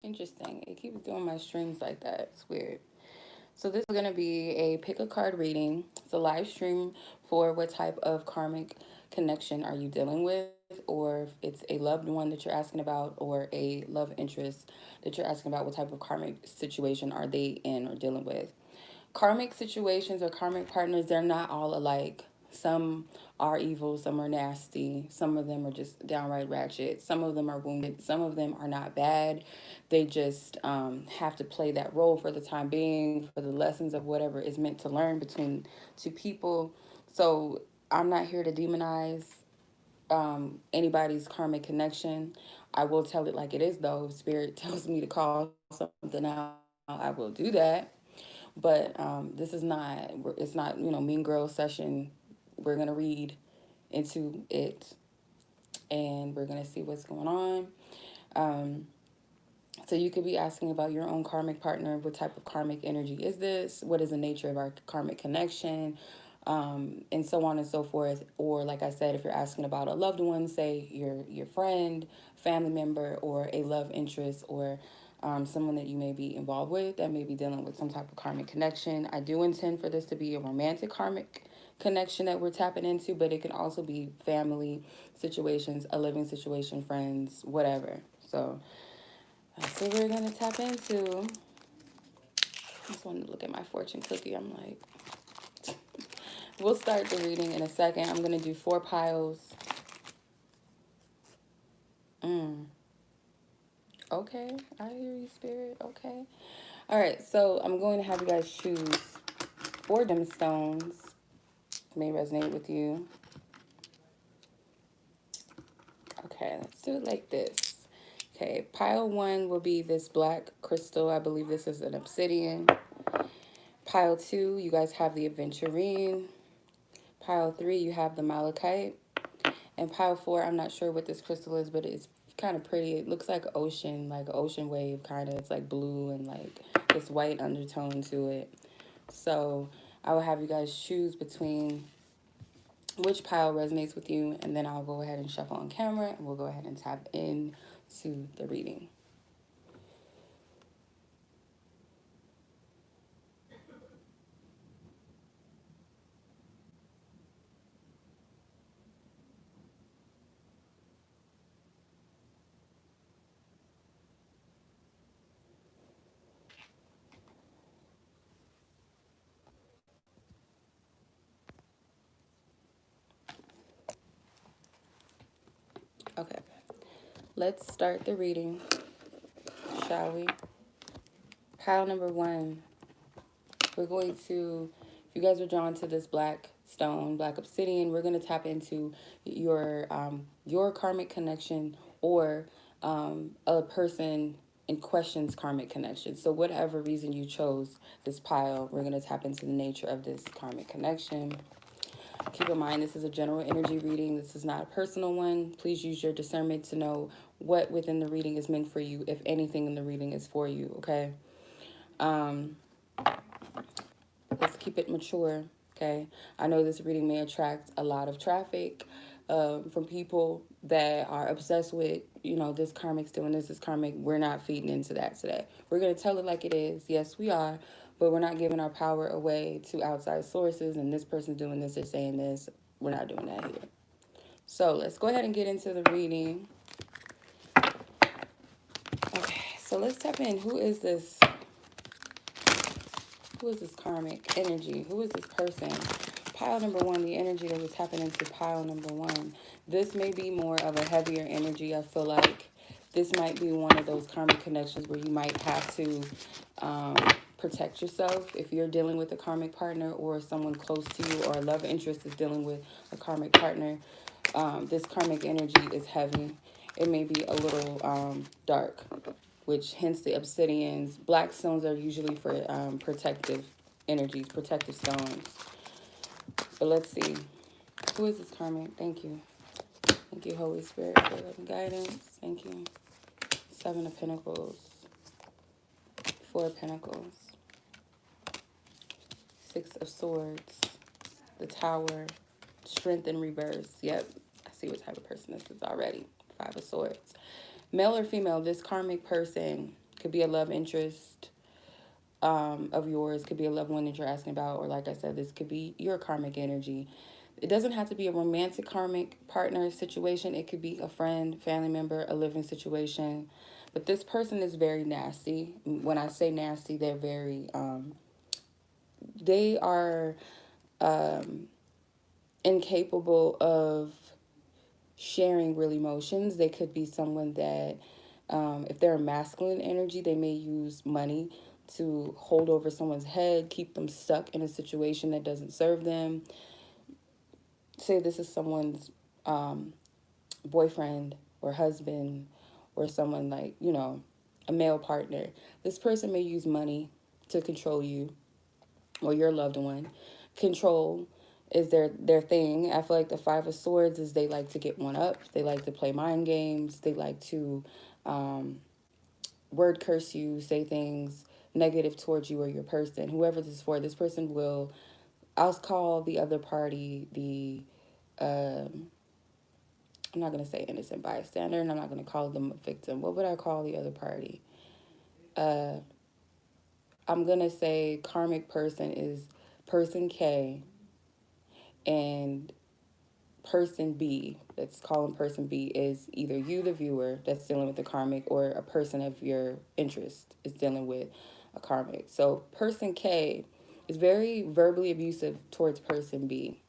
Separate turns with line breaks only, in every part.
Interesting. It keeps doing my streams like that. It's weird. So this is going to be a pick a card reading. It's a live stream for what type of karmic connection are you dealing with, or if it's a loved one that you're asking about, or a love interest that you're asking about, what type of karmic situation are they in or dealing with. Karmic situations or karmic partners, they're not all alike. Some are evil, some are nasty, some of them are just downright ratchet, some of them are wounded, some of them are not bad. They just have to play that role for the time being, for the lessons of whatever is meant to learn between two people. So I'm not here to demonize anybody's karmic connection. I will tell it like it is, though. If Spirit tells me to call something out, I will do that. But this is not, it's not, Mean Girl session. We're going to read into it and we're going to see what's going on. Um, so you could be asking about your own karmic partner. What type of karmic energy is this? What is the nature of our karmic connection? And so on and so forth. Or like I said, if you're asking about a loved one, say your friend, family member, or a love interest, or someone that you may be involved with that may be dealing with some type of karmic connection. I do intend for this to be a romantic karmic connection that we're tapping into, but it can also be family situations, a living situation, friends, whatever. So that's what we're gonna tap into. I just wanted to look at my fortune cookie. I'm like, we'll start the reading in a second. I'm gonna do 4 piles. Mm. Okay, I hear you, Spirit. Okay. All right, so I'm going to have you guys choose 4 gemstones. May resonate with you. Okay, let's do it like this. Okay, pile 1 will be this black crystal. I believe this is an obsidian. Pile 2, you guys have the aventurine. Pile 3, you have the malachite. And pile 4, I'm not sure what this crystal is, but it's kind of pretty. It looks like ocean, like an ocean wave kind of. It's like blue and like this white undertone to it. So I will have you guys choose between which pile resonates with you, and then I'll go ahead and shuffle on camera, and we'll go ahead and tap in to the reading. Okay, let's start the reading, shall we? Pile number 1, we're going to, if you guys are drawn to this black stone, black obsidian, we're going to tap into your karmic connection, or a person in question's karmic connection. So whatever reason you chose this pile, we're going to tap into the nature of this karmic connection. Keep in mind, this is a general energy reading. This is not a personal one. Please use your discernment to know what within the reading is meant for you, if anything in the reading is for you, okay? Let's keep it mature, okay? I know this reading may attract a lot of traffic from people that are obsessed with, this karmic's doing this karmic. We're not feeding into that today. We're going to tell it like it is. Yes, we are, but we're not giving our power away to outside sources, and this person's doing this or saying this. We're not doing that here. So let's go ahead and get into the reading. Okay, so let's tap in. Who is this? Who is this karmic energy? Who is this person? Pile number 1, the energy that was tapping into pile number 1. This may be more of a heavier energy. I feel like this might be one of those karmic connections where you might have to protect yourself if you're dealing with a karmic partner, or someone close to you, or a love interest is dealing with a karmic partner. This karmic energy is heavy. It may be a little dark, which hence the obsidians. Black stones are usually for protective energies, protective stones. But let's see. Who is this karmic? Thank you. Thank you, Holy Spirit, for loving guidance. Thank you. 7 of Pentacles. 4 of Pentacles. 6 of Swords. The Tower. Strength in reverse. Yep. I see what type of person this is already. 5 of Swords. Male or female, this karmic person Could be a love interest of yours, could be a loved one that you're asking about, or like I said, this could be your karmic energy. It doesn't have to be a romantic karmic partner situation. It could be a friend, family member, a living situation. But this person is very nasty. When I say nasty, they're very, they are um, incapable of sharing real emotions. They could be someone that, if they're a masculine energy, they may use money to hold over someone's head, keep them stuck in a situation that doesn't serve them. Say this is someone's um, boyfriend or husband or someone like, a male partner. This person may use money to control you or your loved one. Control is their thing. I feel like the Five of Swords is they like to get one up. They like to play mind games. They like to um, word curse you, say things negative towards you or your person. Whoever this is for, this person will, I'll call the other party the, I'm not going to say innocent bystander, and I'm not going to call them a victim. What would I call the other party? Uh, I'm going to say karmic person is person K, and person B, that's calling person B, is either you, the viewer, that's dealing with the karmic, or a person of your interest is dealing with a karmic. So person K is very verbally abusive towards person B.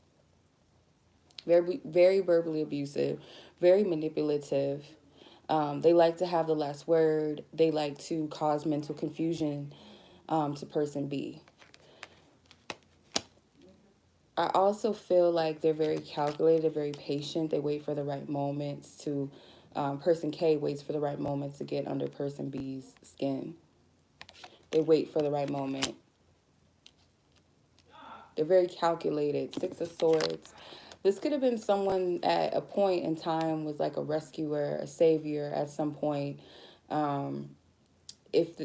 Very, very verbally abusive, very manipulative. They like to have the last word. They like to cause mental confusion to person B. I also feel like they're very calculated, very patient. They wait for the right moments to, person K waits for the right moments to get under person B's skin. They wait for the right moment. They're very calculated. Six of Swords. This could have been someone at a point in time was like a rescuer, a savior at some point. Um, if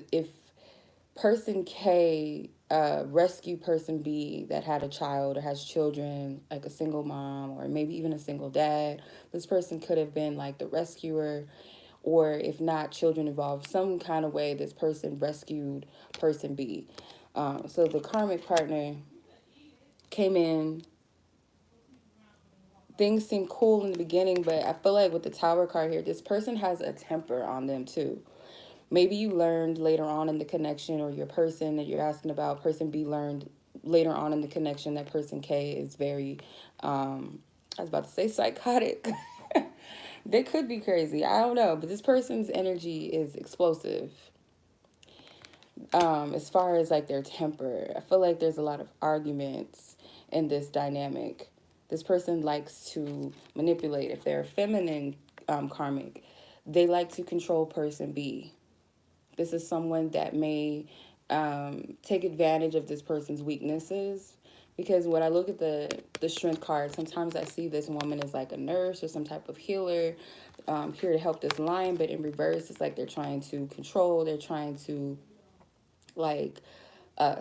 person K rescue person B that had a child or has children, like a single mom or maybe even a single dad, this person could have been like the rescuer, or if not children involved, some kind of way this person rescued person B. So the karmic partner came in. Things seem cool in the beginning, but I feel like with the Tower card here, this person has a temper on them too. Maybe you learned later on in the connection, or your person that you're asking about, person B, learned later on in the connection that person K is very, I was about to say psychotic. They could be crazy. I don't know. But this person's energy is explosive. As far as like their temper, I feel like there's a lot of arguments in this dynamic. This person likes to manipulate. If they're feminine karmic, they like to control person B. This is someone that may take advantage of this person's weaknesses. Because when I look at the strength card, sometimes I see this woman as like a nurse or some type of healer, here to help this lion. But in reverse, it's like they're trying to control. They're trying to like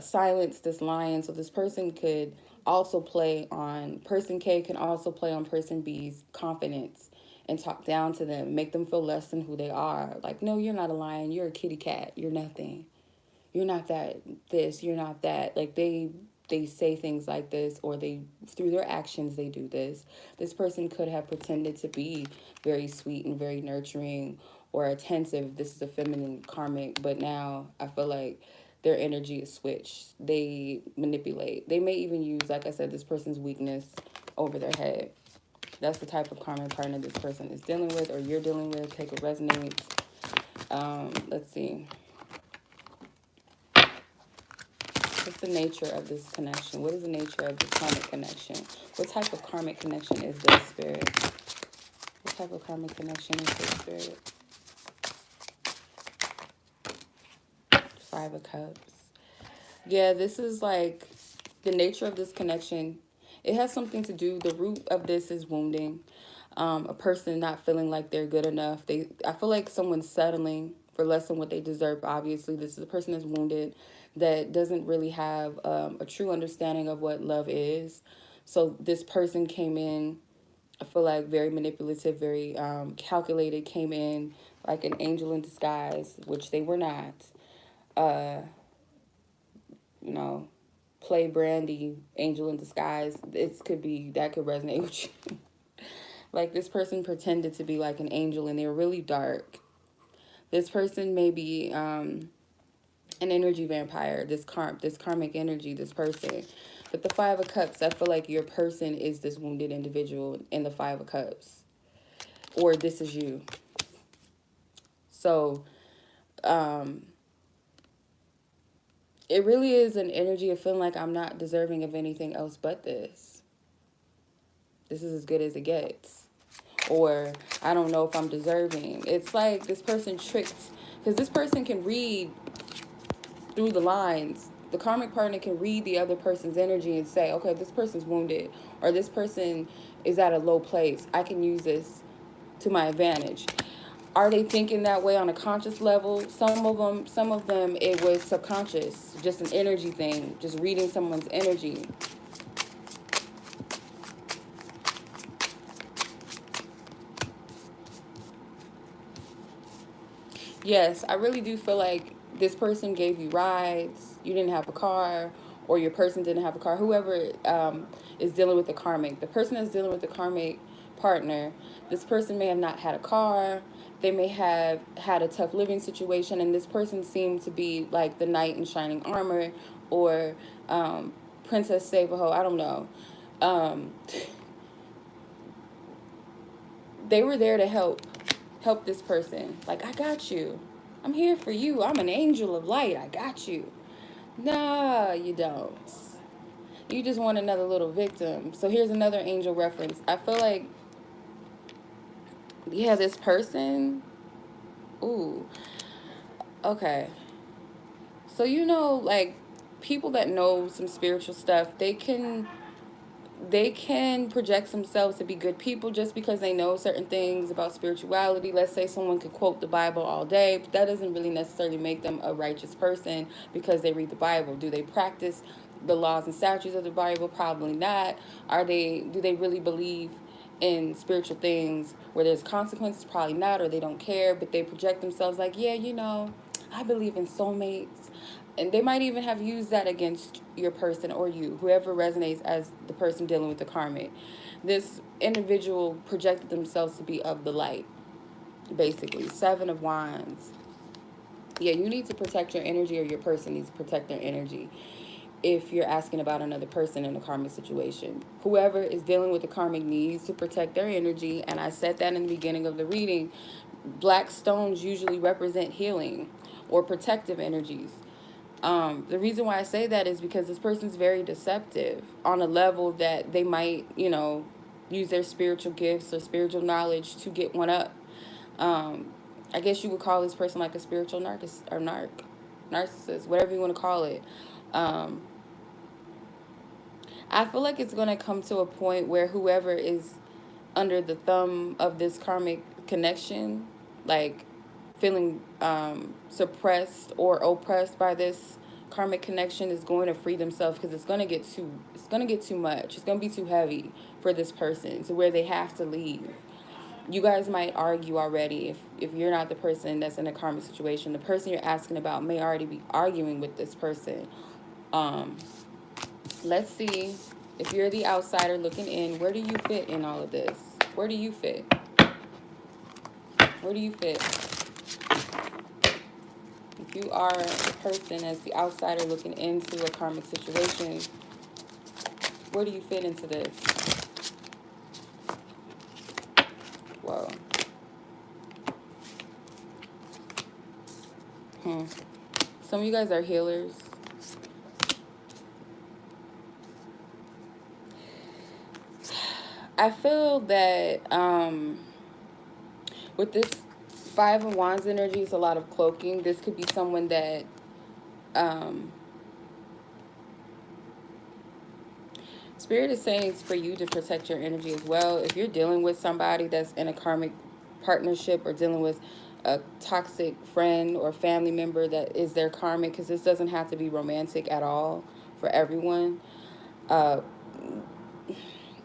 silence this lion. So this person could also play on, person K can also play on person B's confidence and talk down to them, make them feel less than who they are. Like, no, you're not a lion. You're a kitty cat. You're nothing. You're not that this. You're not that. Like they say things like this, or they, through their actions, they do this. This person could have pretended to be very sweet and very nurturing or attentive. This is a feminine karmic, but now I feel like their energy is switched. They manipulate. They may even use, like I said, this person's weakness over their head. That's the type of karmic partner this person is dealing with, or you're dealing with. Take what resonates. Let's see. What's the nature of this connection? What is the nature of this karmic connection? What type of karmic connection is this, Spirit? What type of karmic connection is this, Spirit? Five of Cups. Yeah, this is like the nature of this connection. It has something to do, the root of this is wounding. A person not feeling like they're good enough. I feel like someone's settling for less than what they deserve. Obviously, this is a person that's wounded, that doesn't really have a true understanding of what love is. So this person came in, I feel like very manipulative, very calculated, came in like an angel in disguise, which they were not. Uh, you know, play Brandy, angel in disguise. It could be that could resonate with you. Like this person pretended to be like an angel and they're really dark. This person may be an energy vampire. This karmic energy. This person. But the Five of Cups, I feel like your person is this wounded individual in the Five of Cups, or this is you. So, it really is an energy of feeling like I'm not deserving of anything else but this. This is as good as it gets. Or I don't know if I'm deserving. It's like this person tricked, because this person can read through the lines. The karmic partner can read the other person's energy and say, okay, this person's wounded, or this person is at a low place. I can use this to my advantage. Are they thinking that way on a conscious level? Some of them, it was subconscious, just an energy thing, just reading someone's energy. Yes, I really do feel like this person gave you rides, you didn't have a car, or your person didn't have a car. Whoever is dealing with the karmic, the person that's dealing with the karmic partner, this person may have not had a car. They may have had a tough living situation, and this person seemed to be like the knight in shining armor, or Princess Save-A-Ho. I don't know. Um, they were there to help this person. Like, I got you. I'm here for you. I'm an angel of light. I got you. Nah, you don't. You just want another little victim. So here's another angel reference. I feel like, yeah, this person. Ooh. Okay. So, like, people that know some spiritual stuff, they can project themselves to be good people just because they know certain things about spirituality. Let's say someone could quote the Bible all day, but that doesn't really necessarily make them a righteous person because they read the Bible. Do they practice the laws and statutes of the Bible? Probably not. Do they really believe in spiritual things where there's consequences? Probably not, or they don't care, but they project themselves like, yeah, I believe in soulmates. And they might even have used that against your person or you, whoever resonates as the person dealing with the karmic. This individual projected themselves to be of the light, basically. Seven of Wands. Yeah, you need to protect your energy, or your person needs to protect their energy if you're asking about another person in a karmic situation. Whoever is dealing with the karmic needs to protect their energy, and I said that in the beginning of the reading. Black stones usually represent healing or protective energies. The reason why I say that is because this person's very deceptive on a level that they might, use their spiritual gifts or spiritual knowledge to get one up. Um, I guess you would call this person like a spiritual narcissist, whatever you want to call it. Um, I feel like it's going to come to a point where whoever is under the thumb of this karmic connection, like feeling suppressed or oppressed by this karmic connection, is going to free themselves, because it's going to get too much. It's going to be too heavy for this person to where they have to leave. You guys might argue already. If you're not the person that's in a karmic situation, the person you're asking about may already be arguing with this person. Let's see, if you're the outsider looking in, where do you fit in all of this? Where do you fit? Where do you fit? If you are a person as the outsider looking into a karmic situation, where do you fit into this? Whoa. Some of you guys are healers. I feel that with this Five of Wands energy, it's a lot of cloaking. This could be someone that Spirit is saying it's for you to protect your energy as well. If you're dealing with somebody that's in a karmic partnership, or dealing with a toxic friend or family member that is their karmic, because this doesn't have to be romantic at all for everyone. Uh,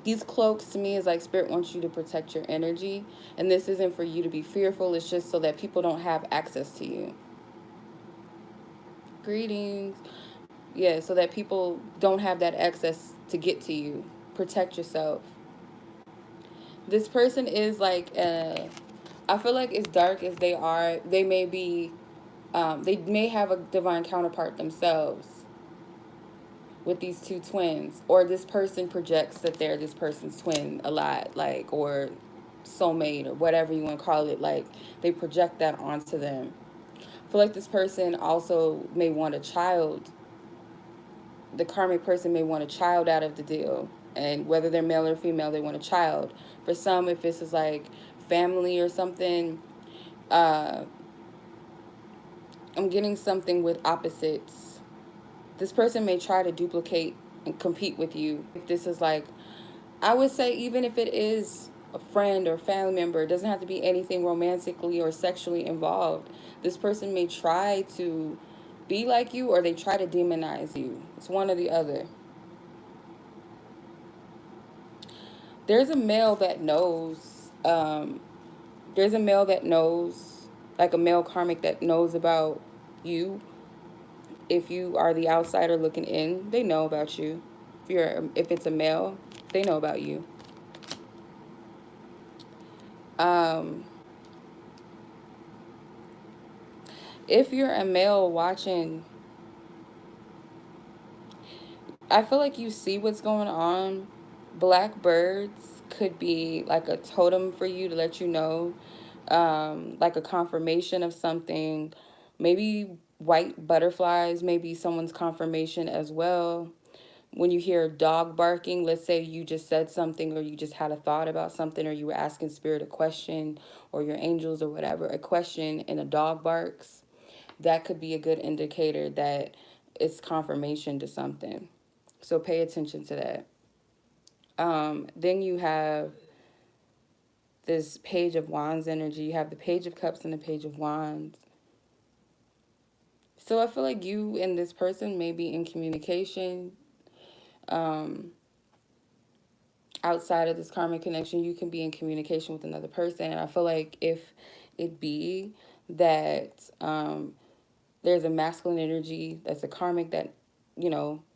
These cloaks to me is like spirit wants you to protect your energy, and this isn't for you to be fearful. It's just so that people don't have access to you. Greetings. Yeah, so that people don't have that access to get to you. Protect yourself. This person is like, I feel like as dark as they are, they may have a divine counterpart themselves with these two twins, or this person projects that they're this person's twin a lot, like, or soulmate or whatever you want to call it. Like, they project that onto them. I feel like this person also may want a child. The karmic person may want a child out of the deal, and whether they're male or female, they want a child. For some, if this is like family or something, uh, I'm getting something with opposites. This person may try to duplicate and compete with you. If this is like, I would say, even if it is a friend or family member, it doesn't have to be anything romantically or sexually involved. This person may try to be like you, or they try to demonize you. It's one or the other. There's a male that knows. There's a male that knows, like a male karmic that knows about you. If you are the outsider looking in, they know about you. If it's a male, they know about you. Um, if you're a male watching, I feel like you see what's going on. Black birds could be like a totem for you to let you know, like a confirmation of something. Maybe white butterflies may be someone's confirmation as well. When you hear a dog barking, let's say you just said something, or you just had a thought about something, or you were asking spirit a question, or your angels or whatever, a question, and a dog barks, that could be a good indicator that it's confirmation to something. So pay attention to that. Then you have this Page of Wands energy. You have the Page of Cups and the Page of Wands. So I feel like you and this person may be in communication. Um, Outside of this karmic connection, you can be in communication with another person. And I feel like if it be that there's a masculine energy that's a karmic that,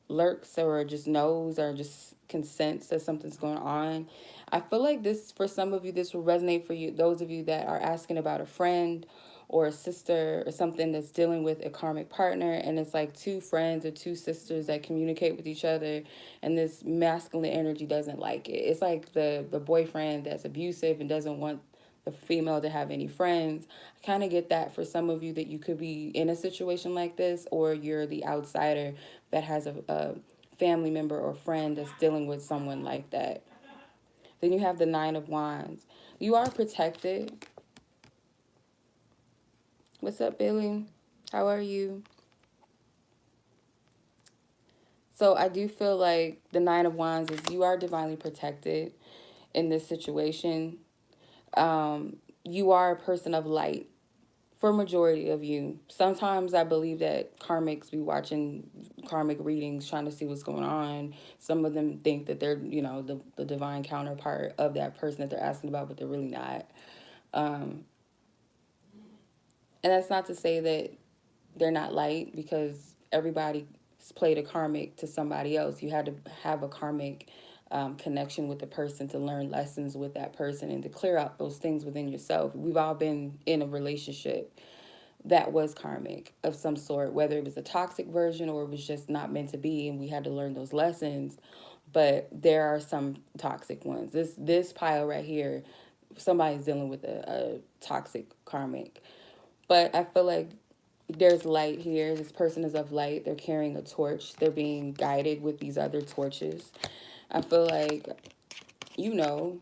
lurks or just knows or just can sense that something's going on. I feel like this, for some of you, this will resonate for you. Those of you that are asking about a friend or a sister or something that's dealing with a karmic partner, and it's like two friends or two sisters that communicate with each other, and this masculine energy doesn't like it. It's like the boyfriend that's abusive and doesn't want the female to have any friends. I kind of get that for some of you, that you could be in a situation like this, or you're the outsider that has a family member or friend that's dealing with someone like that. Then you have the Nine of Wands. You are protected. What's up, Billy? How are you? So I do feel like the Nine of Wands is, you are divinely protected in this situation. You are a person of light for majority of you. Sometimes I believe that karmics be watching karmic readings trying to see what's going on. Some of them think that they're, the divine counterpart of that person that they're asking about, but they're really not. Um, and that's not to say that they're not light, because everybody's played a karmic to somebody else. You had to have a karmic connection with the person to learn lessons with that person and to clear out those things within yourself. We've all been in a relationship that was karmic of some sort, whether it was a toxic version or it was just not meant to be, and we had to learn those lessons. But there are some toxic ones. This pile right here, somebody's dealing with a toxic karmic. But I feel like there's light here. This person is of light. They're carrying a torch. They're being guided with these other torches. I feel like, you know,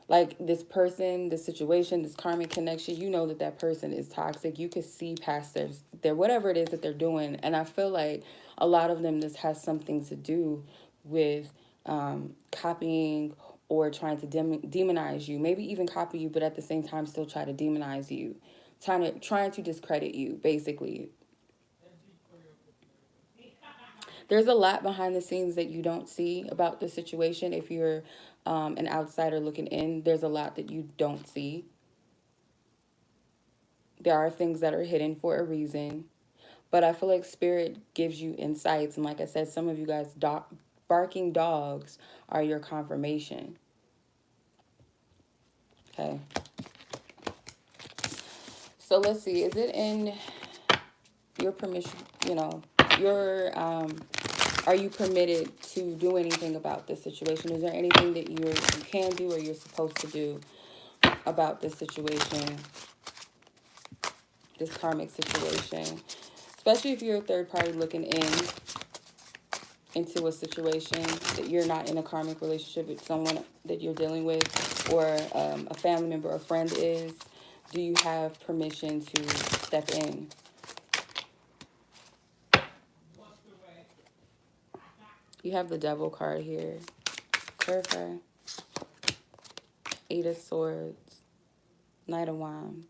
like this person, this situation, this karmic connection, that person is toxic. You could see past their whatever it is that they're doing. And I feel like a lot of them, this has something to do with copying or trying to demonize you. Maybe even copy you, but at the same time still try to demonize you. Trying to discredit you, basically. There's a lot behind the scenes that you don't see about the situation. If you're an outsider looking in, there's a lot that you don't see. There are things that are hidden for a reason. But I feel like spirit gives you insights. And like I said, some of you guys, barking dogs are your confirmation. Okay. So let's see. Is it in your permission, your are you permitted to do anything about this situation? Is there anything that you can do or you're supposed to do about this situation, this karmic situation? Especially if you're a third party looking into a situation that you're not in a karmic relationship with someone that you're dealing with, or a family member or friend is. Do you have permission to step in? You have the Devil card here. Clarify. Eight of Swords. Knight of Wands.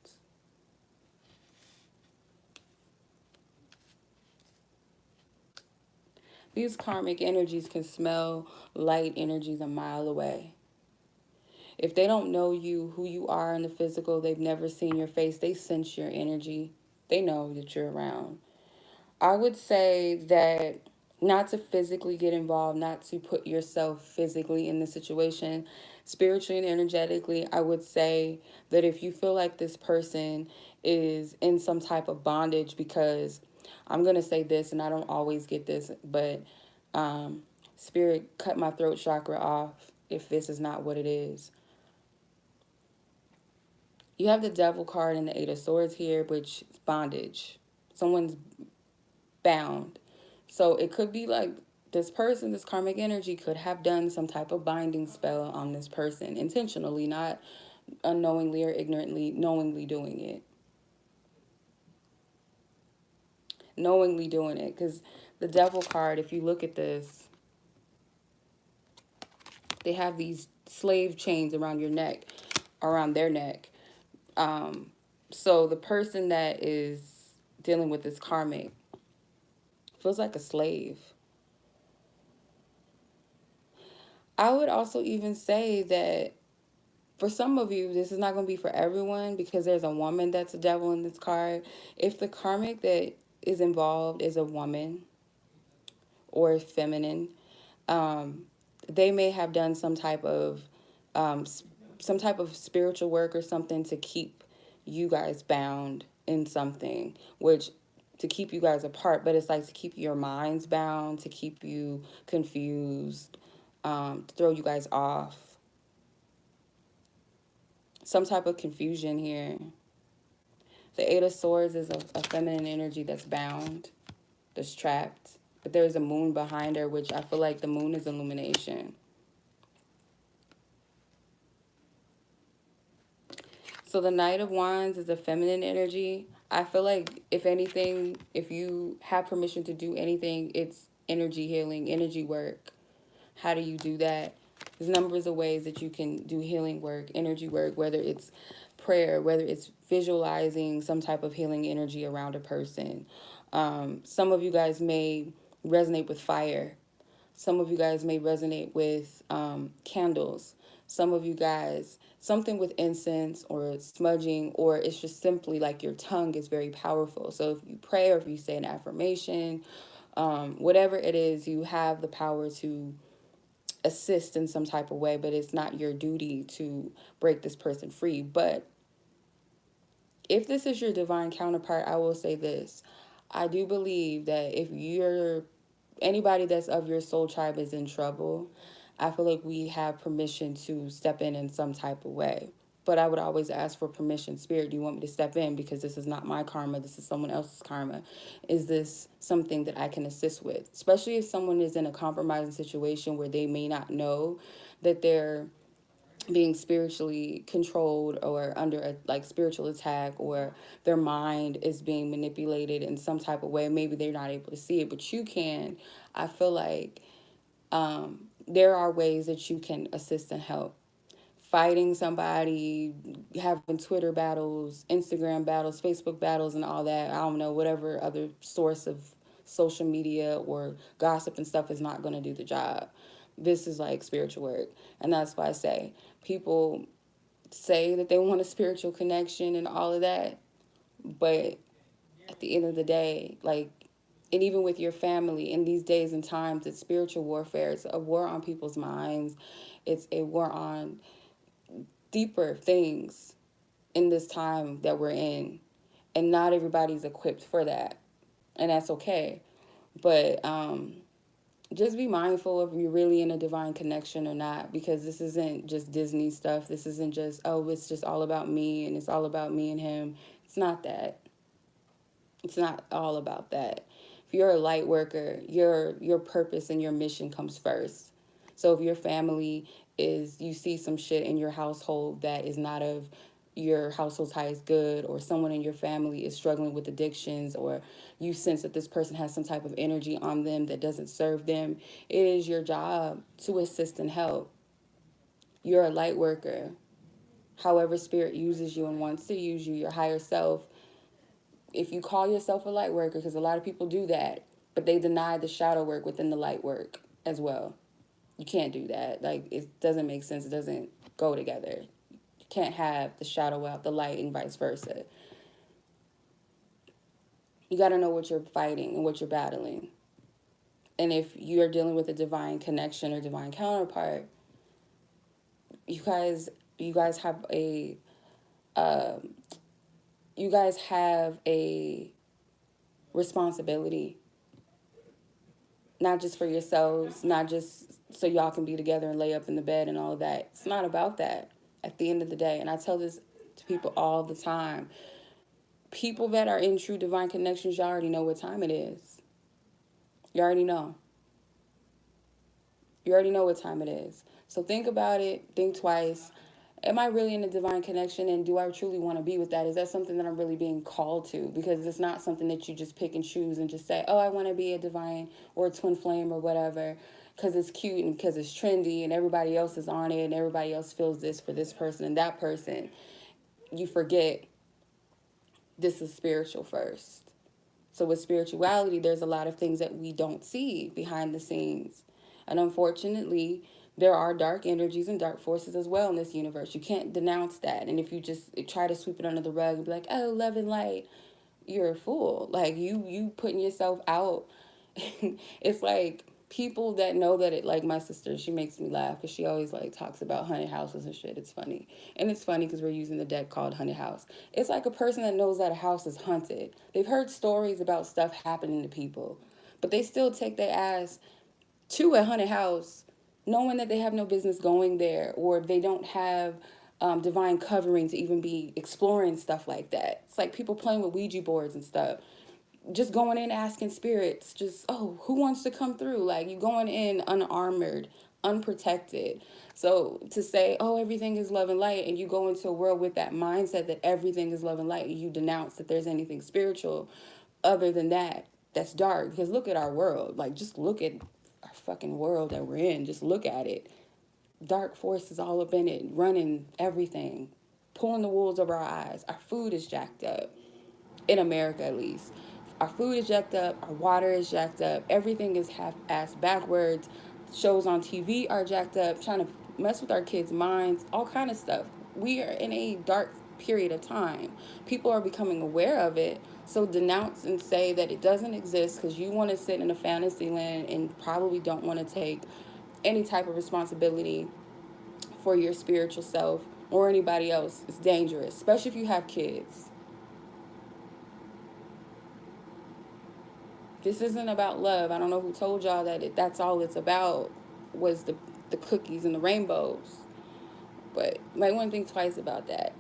These karmic energies can smell light energies a mile away. If they don't know you, who you are in the physical, they've never seen your face, they sense your energy. They know that you're around. I would say that not to physically get involved, not to put yourself physically in the situation, spiritually and energetically, I would say that if you feel like this person is in some type of bondage, because I'm going to say this and I don't always get this, but spirit cut my throat chakra off if this is not what it is. You have the Devil card and the Eight of Swords here, which is bondage. Someone's bound. So it could be like this person, this karmic energy could have done some type of binding spell on this person intentionally, not unknowingly or ignorantly, knowingly doing it. Knowingly doing it. Because the Devil card, if you look at this, they have these slave chains around your neck, around their neck. So the person that is dealing with this karmic feels like a slave. I would also even say that for some of you, this is not going to be for everyone because there's a woman that's a devil in this card. If the karmic that is involved is a woman or feminine, they may have done um, some type of spiritual work or something to keep you guys bound in something, which to keep you guys apart, but it's like to keep your minds bound, to keep you confused, to throw you guys off. Some type of confusion here. The Eight of Swords is a feminine energy that's bound, that's trapped. But there's a moon behind her, which I feel like the moon is illumination. So the Knight of Wands is a feminine energy. I feel like, if anything, if you have permission to do anything, it's energy healing, energy work. How do you do that? There's numbers of ways that you can do healing work, energy work, whether it's prayer, whether it's visualizing some type of healing energy around a person. Some of you guys may resonate with fire. Some of you guys may resonate with candles. Some of you guys, something with incense or smudging, or it's just simply like your tongue is very powerful. So if you pray or if you say an affirmation, whatever it is, you have the power to assist in some type of way, but it's not your duty to break this person free. But if this is your divine counterpart, I will say this. I do believe that if anybody that's of your soul tribe is in trouble, I feel like we have permission to step in some type of way. But I would always ask for permission. Spirit, do you want me to step in? Because this is not my karma. This is someone else's karma. Is this something that I can assist with? Especially if someone is in a compromising situation where they may not know that they're being spiritually controlled or under a spiritual attack, or their mind is being manipulated in some type of way. Maybe they're not able to see it, but you can. I feel like there are ways that you can assist and help. Fighting somebody, having Twitter battles, Instagram battles, Facebook battles, and all that. I don't know, whatever other source of social media or gossip and stuff is not going to do the job. This is like spiritual work. And that's why I say people say that they want a spiritual connection and all of that, but at the end of the day, like, and even with your family in these days and times, it's spiritual warfare. It's a war on people's minds. It's a war on deeper things in this time that we're in. And not everybody's equipped for that. And that's okay. But just be mindful if you're really in a divine connection or not, because this isn't just Disney stuff. This isn't just, oh, it's just all about me and it's all about me and him. It's not that. It's not all about that. If you're a light worker, your purpose and your mission comes first. So if your family is, you see some shit in your household that is not of your household's highest good, or someone in your family is struggling with addictions, or you sense that this person has some type of energy on them that doesn't serve them, it is your job to assist and help. You're a light worker. However spirit uses you and wants to use you, your higher self, if you call yourself a light worker, because a lot of people do that, but they deny the shadow work within the light work as well. You can't do that. Like, it doesn't make sense. It doesn't go together. You can't have the shadow without the light and vice versa. You got to know what you're fighting and what you're battling. And if you're dealing with a divine connection or divine counterpart, you guys have a you guys have a responsibility, not just for yourselves, not just so y'all can be together and lay up in the bed and all of that. It's not about that at the end of the day. And I tell this to people all the time. People that are in true divine connections, y'all already know what time it is. You already know. You already know what time it is. So think about it. Think twice. Am I really in a divine connection, and do I truly want to be with that? Is that something that I'm really being called to? Because it's not something that you just pick and choose and just say, oh, I want to be a divine or a twin flame or whatever, because it's cute and because it's trendy and everybody else is on it and everybody else feels this for this person and that person. You forget this is spiritual first. So with spirituality, there's a lot of things that we don't see behind the scenes. And unfortunately, there are dark energies and dark forces as well in this universe. You can't denounce that. And if you just try to sweep it under the rug and be like, oh, love and light, you're a fool. Like, you putting yourself out. It's like people that know that it, like my sister, she makes me laugh because she always like talks about haunted houses and shit. It's funny. And it's funny because we're using the deck called Haunted House. It's like a person that knows that a house is haunted. They've heard stories about stuff happening to people, but they still take their ass to a haunted house knowing that they have no business going there, or they don't have divine covering to even be exploring stuff like that. It's like people playing with Ouija boards and stuff. Just going in asking spirits, just, oh, who wants to come through? Like, you going in unarmored, unprotected. So to say, oh, everything is love and light, and you go into a world with that mindset that everything is love and light, and you denounce that there's anything spiritual other than that, that's dark. Because look at our world. Like, just look at our fucking world that we're in. Just look at it. Dark forces all up in it, running everything, pulling the wools over our eyes. Our food is jacked up, in America at least. Our food is jacked up, our water is jacked up, everything is half-assed backwards. Shows on TV are jacked up, trying to mess with our kids' minds, all kind of stuff. We are in a dark period of time. People are becoming aware of it, so denounce and say that it doesn't exist because you want to sit in a fantasy land and probably don't want to take any type of responsibility for your spiritual self or anybody else. It's dangerous, especially if you have kids. This isn't about love. I don't know who told y'all that that's all it's about was the cookies and the rainbows. But you might want to think twice about that.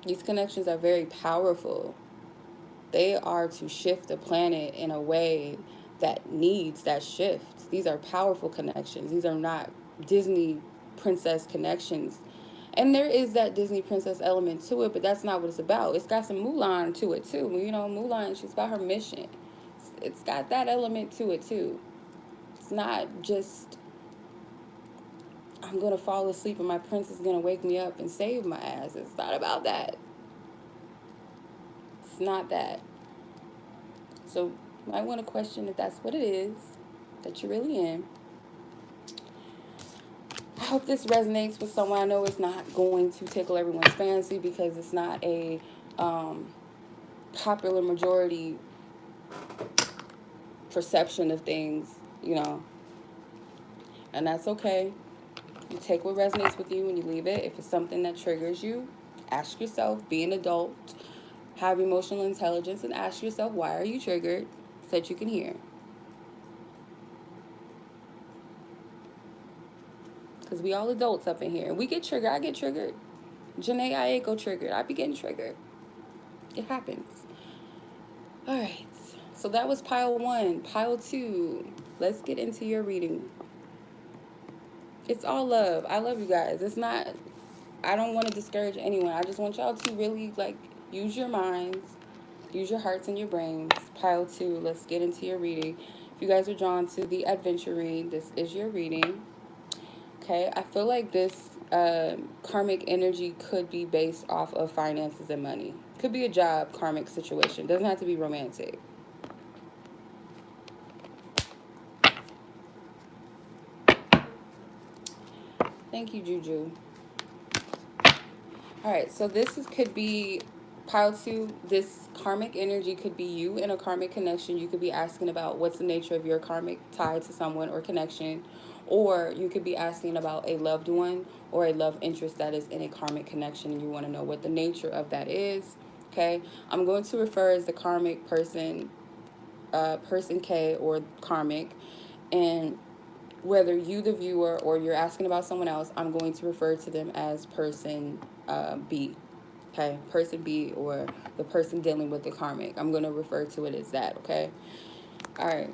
These connections are very powerful. They are to shift the planet in a way that needs that shift. These are powerful connections. These are not Disney princess connections. And there is that Disney princess element to it, but that's not what it's about. It's got some Mulan to it, too. You know, Mulan, she's about her mission. It's got that element to it, too. It's not just, I'm going to fall asleep and my prince is going to wake me up and save my ass. It's not about that. It's not that. So you might want to question if that's what it is that you're really in. I hope this resonates with someone. I know it's not going to tickle everyone's fancy because it's not a um, popular majority perception of things, you know, and that's okay. You take what resonates with you and you leave it. If it's something that triggers you, ask yourself, be an adult, have emotional intelligence, and ask yourself, why are you triggered, so that you can hear. Because we all adults up in here. We get triggered. I get triggered. Janae Aiko triggered. I be getting triggered. It happens. All right. So that was pile one. Pile two. Let's get into your reading. It's all love. I love you guys. It's not, I don't want to discourage anyone. I just want y'all to really, like, use your minds, use your hearts and your brains. Pile two. Let's get into your reading. If you guys are drawn to the adventure read, this is your reading. Okay, I feel like this karmic energy could be based off of finances and money. Could be a job karmic situation. Doesn't have to be romantic. Thank you, Juju. All right, so could be pile two. This karmic energy could be you in a karmic connection. You could be asking about what's the nature of your karmic tie to someone or connection. Or you could be asking about a loved one or a love interest that is in a karmic connection and you want to know what the nature of that is. Okay, I'm going to refer as the karmic person, person K, or karmic. And whether you, the viewer, or you're asking about someone else, I'm going to refer to them as person B. Okay, person B, or the person dealing with the karmic. I'm going to refer to it as that. Okay. All right.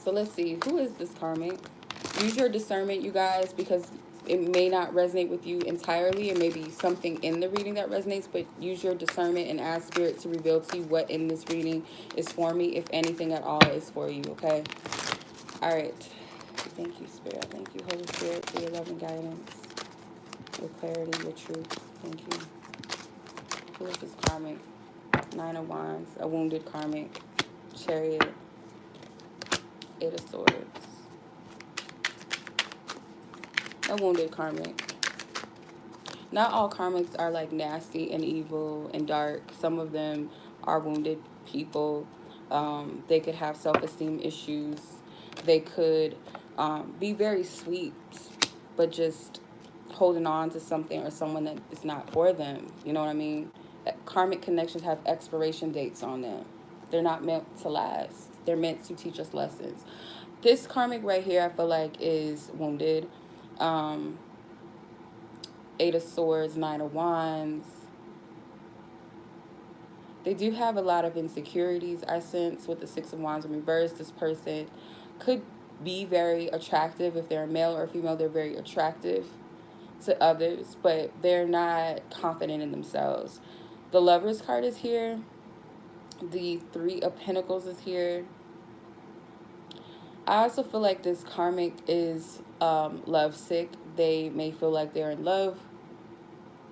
So let's see. Who is this karmic? Use your discernment, you guys, because it may not resonate with you entirely. It may be something in the reading that resonates, but use your discernment and ask Spirit to reveal to you what in this reading is for me, if anything at all is for you. Okay. All right. Thank you, Spirit. Thank you, Holy Spirit, for your love and guidance, your clarity, your truth. Thank you. Who is this karmic? Nine of Wands, a wounded karmic, Chariot, Eight of Swords, a wounded karmic. Not all karmics are like nasty and evil and dark. Some of them are wounded people. They could have self-esteem issues. They could be very sweet, but just holding on to something or someone that is not for them. You know what I mean? Karmic connections have expiration dates on them. They're not meant to last. They're meant to teach us lessons. This karmic right here, I feel like, is wounded. Eight of Swords, Nine of Wands. They do have a lot of insecurities, I sense, with the Six of Wands in reverse. This person could be very attractive. If they're a male or a female, they're very attractive to others, but they're not confident in themselves. The Lover's card is here. The Three of Pentacles is here. I also feel like this karmic is lovesick. They may feel like they're in love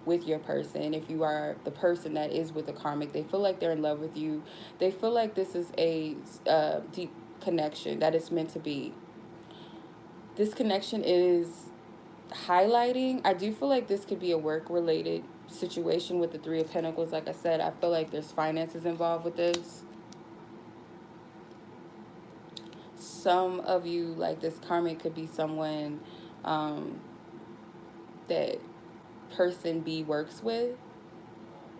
with your person. If you are the person that is with the karmic, they feel like they're in love with you. They feel like this is a deep connection that it's meant to be. This connection is highlighting. I do feel like this could be a work related situation with the Three of Pentacles. Like I said, I feel like there's finances involved with this. Some of you, like this karmic, could be someone that person B works with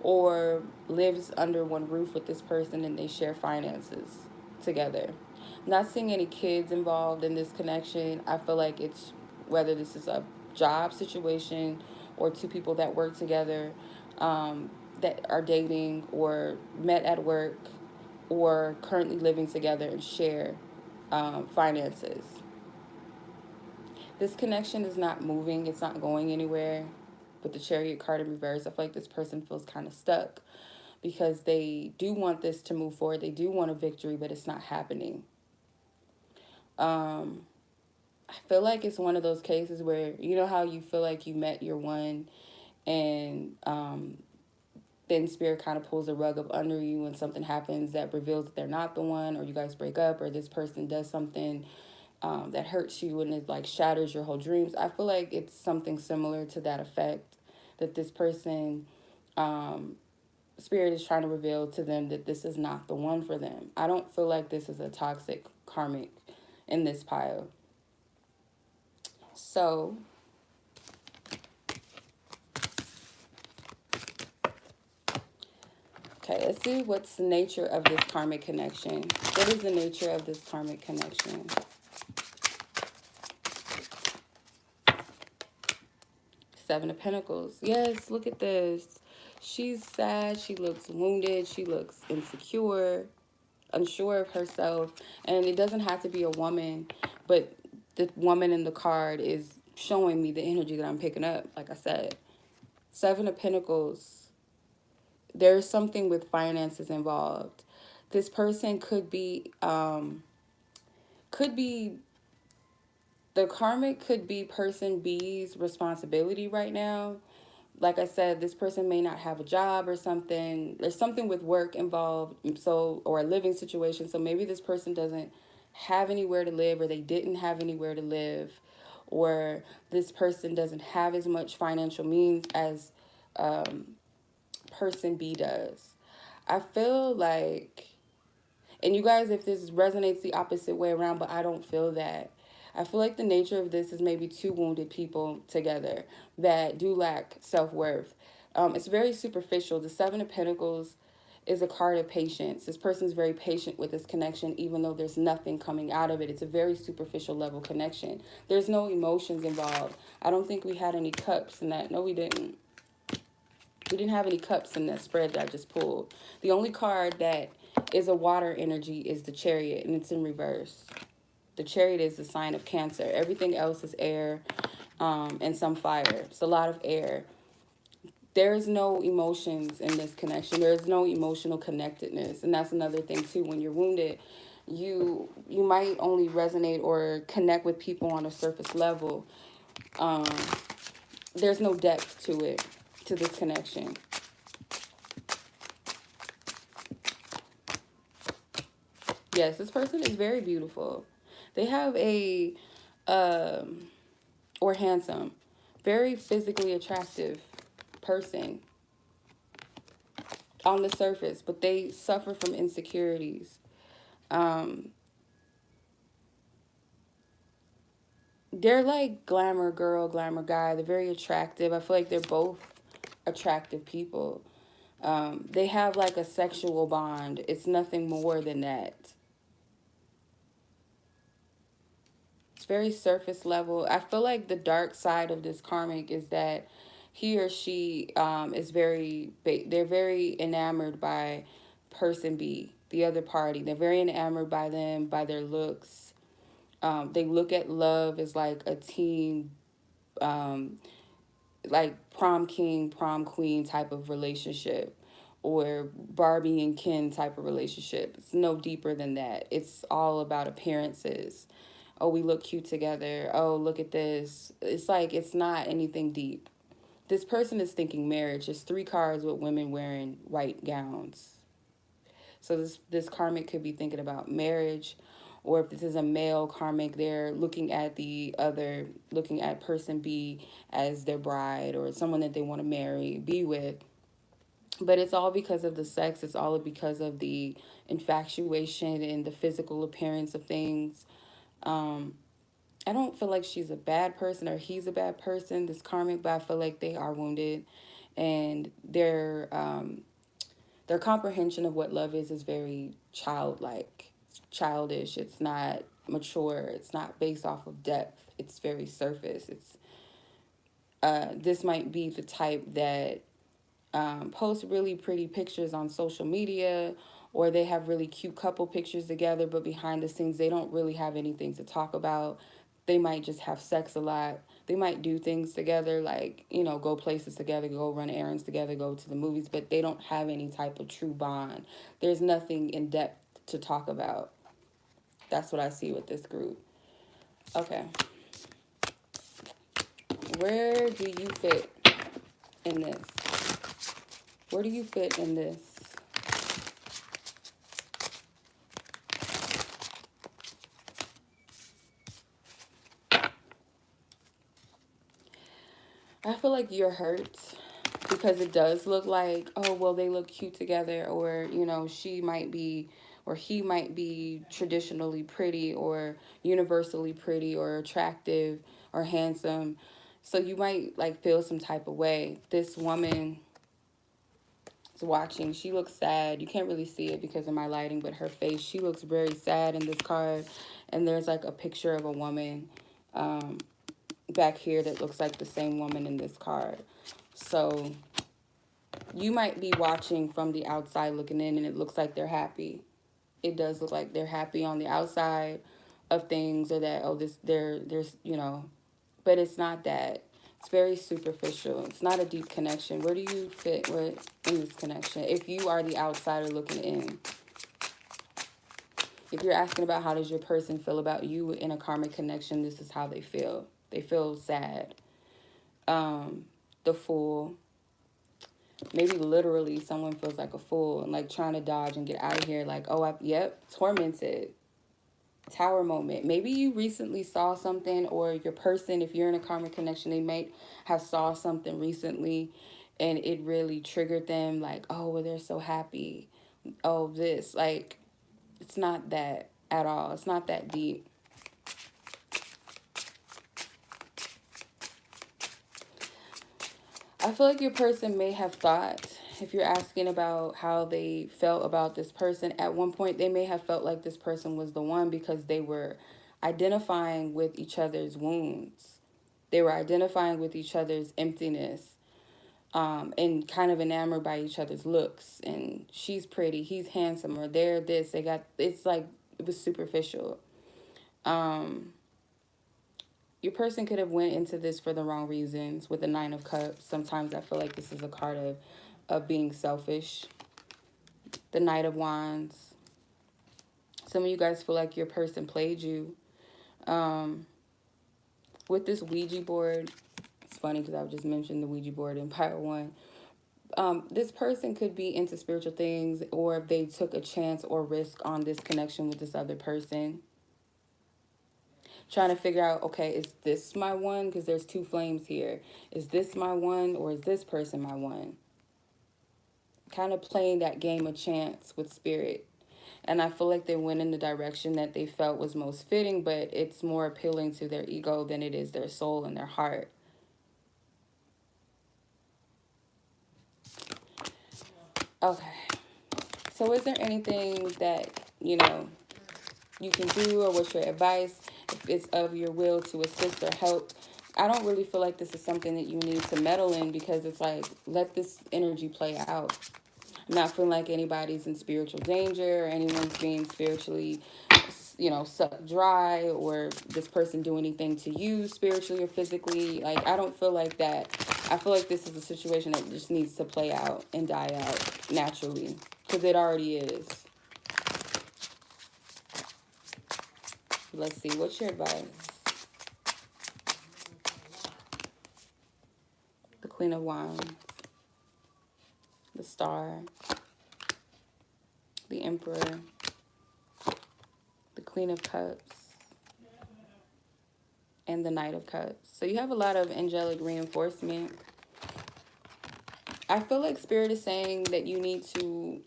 or lives under one roof with this person and they share finances together. I'm not seeing any kids involved in this connection. I feel like it's whether this is a job situation or two people that work together, that are dating or met at work or currently living together and share finances. This connection is not moving. It's not going anywhere. With the Chariot card in reverse, I feel like this person feels kind of stuck because they do want this to move forward. They do want a victory, but it's not happening. I feel like it's one of those cases where, you know how you feel like you met your one and then spirit kind of pulls the rug up under you when something happens that reveals that they're not the one, or you guys break up, or this person does something that hurts you and it like shatters your whole dreams. I feel like it's something similar to that effect, that this person, spirit is trying to reveal to them that this is not the one for them. I don't feel like this is a toxic karmic in this pile. So okay, let's see what's the nature of this karmic connection. What is the nature of this karmic connection? Seven of Pentacles. Yes, look at this. She's sad. She looks wounded. She looks insecure, unsure of herself. And it doesn't have to be a woman, but the woman in the card is showing me the energy that I'm picking up, like I said. Seven of Pentacles. There's something with finances involved. This person could be the karmic could be person B's responsibility right now. Like I said, this person may not have a job or something. There's something with work involved, so, or a living situation. So maybe this person doesn't have anywhere to live, or they didn't have anywhere to live, or this person doesn't have as much financial means as person B does. I feel like, and you guys, if this resonates the opposite way around, but I don't feel that. I feel like the nature of this is maybe two wounded people together that do lack self-worth. It's very superficial. The Seven of Pentacles is a card of patience. This person's very patient with this connection, even though there's nothing coming out of it. It's a very superficial level connection. There's no emotions involved. I don't think we had any cups in that. No, we didn't. We didn't have any cups in that spread that I just pulled. The only card that is a water energy is the Chariot, and it's in reverse. The Chariot is the sign of Cancer. Everything else is air, and some fire. It's a lot of air. There's no emotions in this connection. There's no emotional connectedness. And that's another thing too. When you're wounded, you might only resonate or connect with people on a surface level. There's no depth to it, to this connection. Yes, this person is very beautiful. They have a, or handsome, very physically attractive person on the surface, but they suffer from insecurities. They're like glamour girl, glamour guy. They're very attractive. I feel like they're both attractive people. They have like a sexual bond. It's nothing more than that. It's very surface level. I feel like the dark side of this karmic is that he or she is they're very enamored by person B, the other party. They're very enamored by them, by their looks. They look at love as like a team, like prom king, prom queen type of relationship, or Barbie and Ken type of relationship. It's no deeper than that. It's all about appearances. Oh, we look cute together. Oh, look at this. It's like, it's not anything deep. This person is thinking marriage. There's 3 cards with women wearing white gowns. So this karmic could be thinking about marriage, or if this is a male karmic, they're looking at person B as their bride, or someone that they want to marry, be with. But it's all because of the sex. It's all because of the infatuation and the physical appearance of things. I don't feel like she's a bad person or he's a bad person, this karmic, but I feel like they are wounded, and their comprehension of what love is very childlike, childish. It's not mature. It's not based off of depth. It's very surface. It's this might be the type that post really pretty pictures on social media, or they have really cute couple pictures together, but behind the scenes they don't really have anything to talk about. They might just have sex a lot. They might do things together, like, go places together, go run errands together, go to the movies, but they don't have any type of true bond. There's nothing in depth to talk about. That's what I see with this group. Okay. Where do you fit in this? Where do you fit in this? I feel like you're hurt because it does look like, oh, well, they look cute together, or, you know, she might be, or he might be traditionally pretty or universally pretty or attractive or handsome. So you might like feel some type of way. This woman is watching. She looks sad. You can't really see it because of my lighting, but her face, she looks very sad in this card. And there's like a picture of a woman back here that looks like the same woman in this card. So you might be watching from the outside looking in, and it looks like they're happy. It does look like they're happy on the outside of things, or that, oh, this, there's, you know, but it's not that. It's very superficial. It's not a deep connection. Where do you fit in this connection? If you are the outsider looking in, if you're asking about how does your person feel about you in a karmic connection, this is how they feel. They feel sad. The Fool. Maybe literally someone feels like a fool and like trying to dodge and get out of here. Like, oh, yep, tormented. Tower moment. Maybe you recently saw something, or your person, if you're in a karmic connection, they might have saw something recently and it really triggered them. Like, oh, well, they're so happy. Oh, this. Like, it's not that at all. It's not that deep. I feel like your person may have thought, if you're asking about how they felt about this person, at one point they may have felt like this person was the one because they were identifying with each other's wounds. They were identifying with each other's emptiness, and kind of enamored by each other's looks. And she's pretty, he's handsome, or they're this, they got, it's like, it was superficial. Your person could have went into this for the wrong reasons with the Nine of Cups. Sometimes I feel like this is a card of being selfish. The Knight of Wands. Some of you guys feel like your person played you. With this Ouija board, it's funny because I just mentioned the Ouija board in Part 1. This person could be into spiritual things, or if they took a chance or risk on this connection with this other person. Trying to figure out, okay, is this my one? Because there's two flames here. Is this my one, or is this person my one? Kind of playing that game of chance with spirit. And I feel like they went in the direction that they felt was most fitting, but it's more appealing to their ego than it is their soul and their heart. Okay. So is there anything that, you know, you can do, or what's your advice if it's of your will to assist or help? I don't really feel like this is something that you need to meddle in, because it's like, let this energy play out. I'm not feeling like anybody's in spiritual danger, or anyone's being spiritually, you know, sucked dry, or this person do anything to you spiritually or physically. Like, I don't feel like that. I feel like this is a situation that just needs to play out and die out naturally, because it already is. Let's see, what's your advice? The Queen of Wands, the Star, the Emperor, the Queen of Cups, and the Knight of Cups. So you have a lot of angelic reinforcement. I feel like Spirit is saying that you need to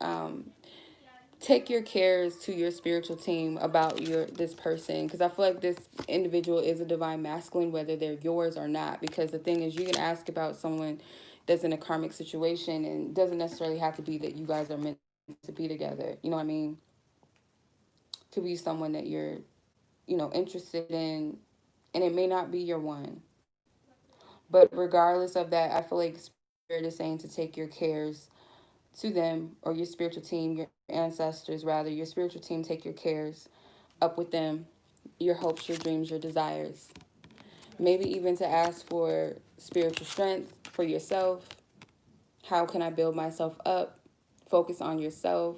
take your cares to your spiritual team about this person, because I feel like this individual is a divine masculine, whether they're yours or not. Because the thing is, you can ask about someone that's in a karmic situation, and it doesn't necessarily have to be that you guys are meant to be together. You know what I mean? Could be someone that you're, you know, interested in, and it may not be your one. But regardless of that, I feel like Spirit is saying to take your cares to them, or your spiritual team, your ancestors rather, your spiritual team, take your cares up with them, your hopes, your dreams, your desires. Maybe even to ask for spiritual strength for yourself. How can I build myself up? Focus on yourself.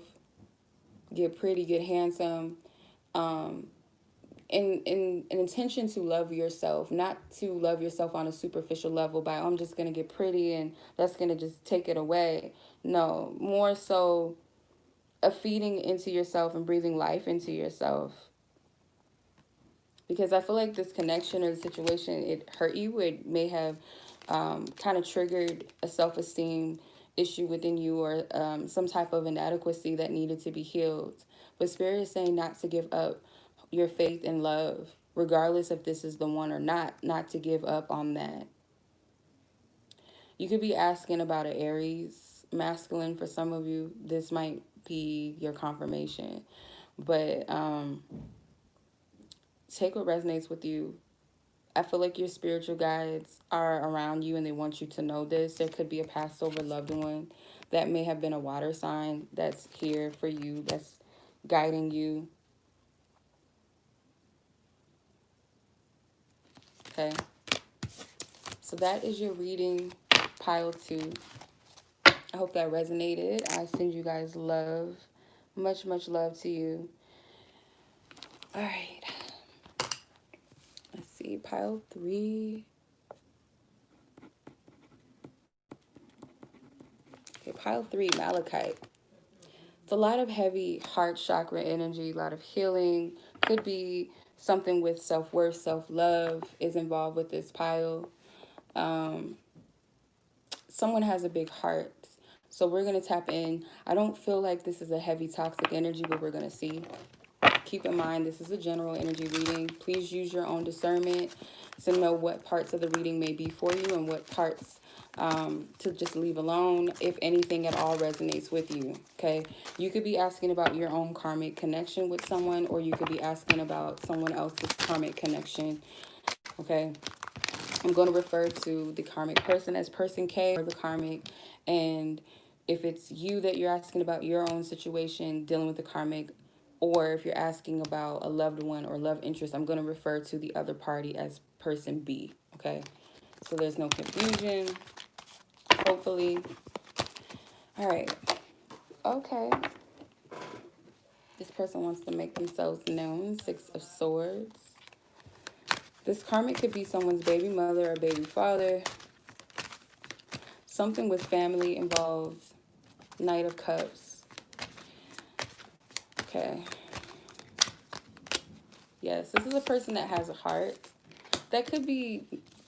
Get pretty, get handsome. in an intention to love yourself, not to love yourself on a superficial level by, oh, I'm just going to get pretty and that's going to just take it away. No, more so a feeding into yourself and breathing life into yourself. Because I feel like this connection or the situation, it hurt you. It may have kind of triggered a self-esteem issue within you, or some type of inadequacy that needed to be healed. But Spirit is saying not to give up your faith and love, regardless if this is the one or not to give up on that. You could be asking about an Aries masculine for some of you. This might be your confirmation. But take what resonates with you. I feel like your spiritual guides are around you and they want you to know this. There could be a passed over loved one that may have been a water sign that's here for you, that's guiding you. Okay. So that is your reading, pile 2. I hope that resonated. I send you guys love. Much, much love to you. All right. Let's see. Pile 3. Okay, pile 3, Malachite. It's a lot of heavy heart chakra energy, a lot of healing. Could be something with self-worth, self-love is involved with this pile. Someone has a big heart. So we're going to tap in. I don't feel like this is a heavy toxic energy, but we're going to see. Keep in mind, this is a general energy reading. Please use your own discernment to know what parts of the reading may be for you and what parts to just leave alone, if anything at all resonates with you, okay? You could be asking about your own karmic connection with someone, or you could be asking about someone else's karmic connection, okay? I'm going to refer to the karmic person as person K or the karmic, and if it's you that you're asking about your own situation dealing with the karmic, or if you're asking about a loved one or love interest, I'm going to refer to the other party as person B, okay? So there's no confusion, hopefully. All right. Okay. This person wants to make themselves known. 6 of Swords. This karmic could be someone's baby mother or baby father. Something with family involved. Knight of Cups. Okay. Yes, this is a person that has a heart. That could be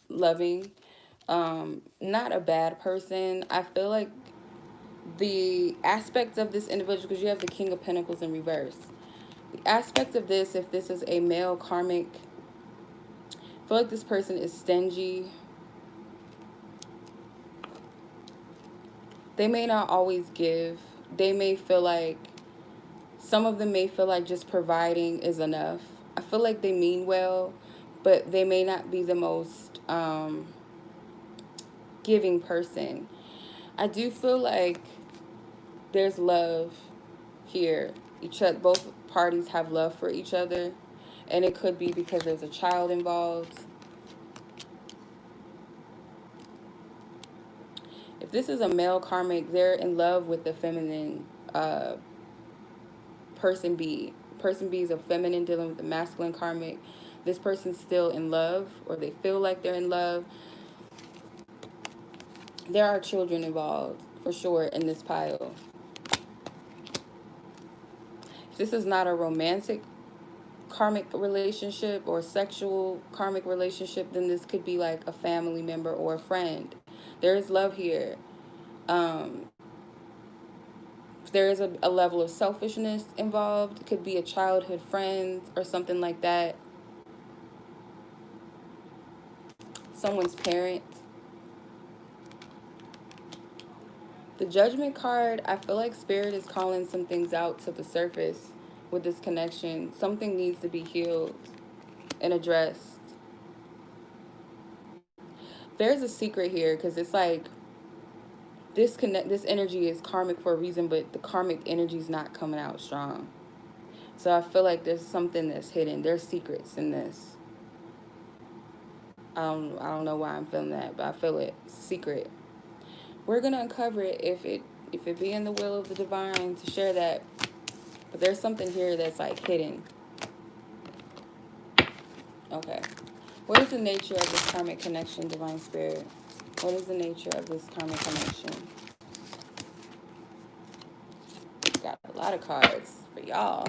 loving. Not a bad person. I feel like the aspect of this individual, because you have the King of Pentacles in reverse. The aspect of this, if this is a male karmic, I feel like this person is stingy. They may not always give. They may feel like, some of them may feel like just providing is enough. I feel like they mean well, but they may not be the most giving person. I do feel like there's love here. Both parties have love for each other, and it could be because there's a child involved. If this is a male karmic, they're in love with the feminine person B. Person B is a feminine dealing with the masculine karmic. This person's still in love, or they feel like they're in love. There are children involved, for sure, in this pile. If this is not a romantic karmic relationship or sexual karmic relationship, then this could be like a family member or a friend. There is love here. There is a level of selfishness involved. It could be a childhood friend or something like that. Someone's parent. The Judgment card, I feel like Spirit is calling some things out to the surface with this connection. Something needs to be healed and addressed. There's a secret here, because it's like this energy is karmic for a reason, but the karmic energy is not coming out strong. So I feel like there's something that's hidden. There's secrets in this. I don't know why I'm feeling that, but I feel it. It's a secret. We're gonna uncover it if it be in the will of the divine to share that. But there's something here that's like hidden. Okay. What is the nature of this karmic connection, Divine Spirit? What is the nature of this karmic connection? Got a lot of cards for y'all.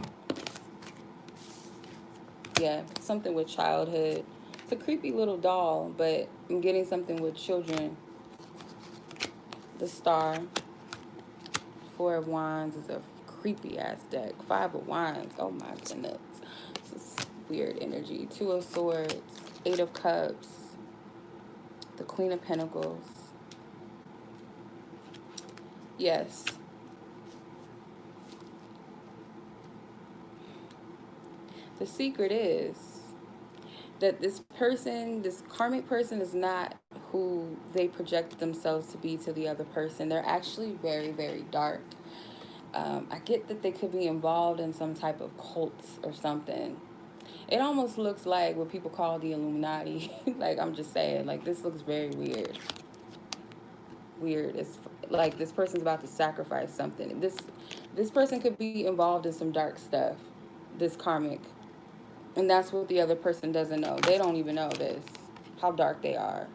Yeah, something with childhood. It's a creepy little doll, but I'm getting something with children. The Star. Four of Wands is a creepy ass deck. Five of Wands. Oh my goodness. This is weird energy. Two of Swords. Eight of Cups. The Queen of Pentacles. Yes. The secret is that this person, this karmic person, is not who they project themselves to be to the other person. They're actually very, very dark. I get that they could be involved in some type of cult or something. It almost looks like what people call the Illuminati. Like, I'm just saying, like, this looks very weird. Weird. It's like this person's about to sacrifice something. This person could be involved in some dark stuff. This karmic. And that's what the other person doesn't know. They don't even know this, how dark they are.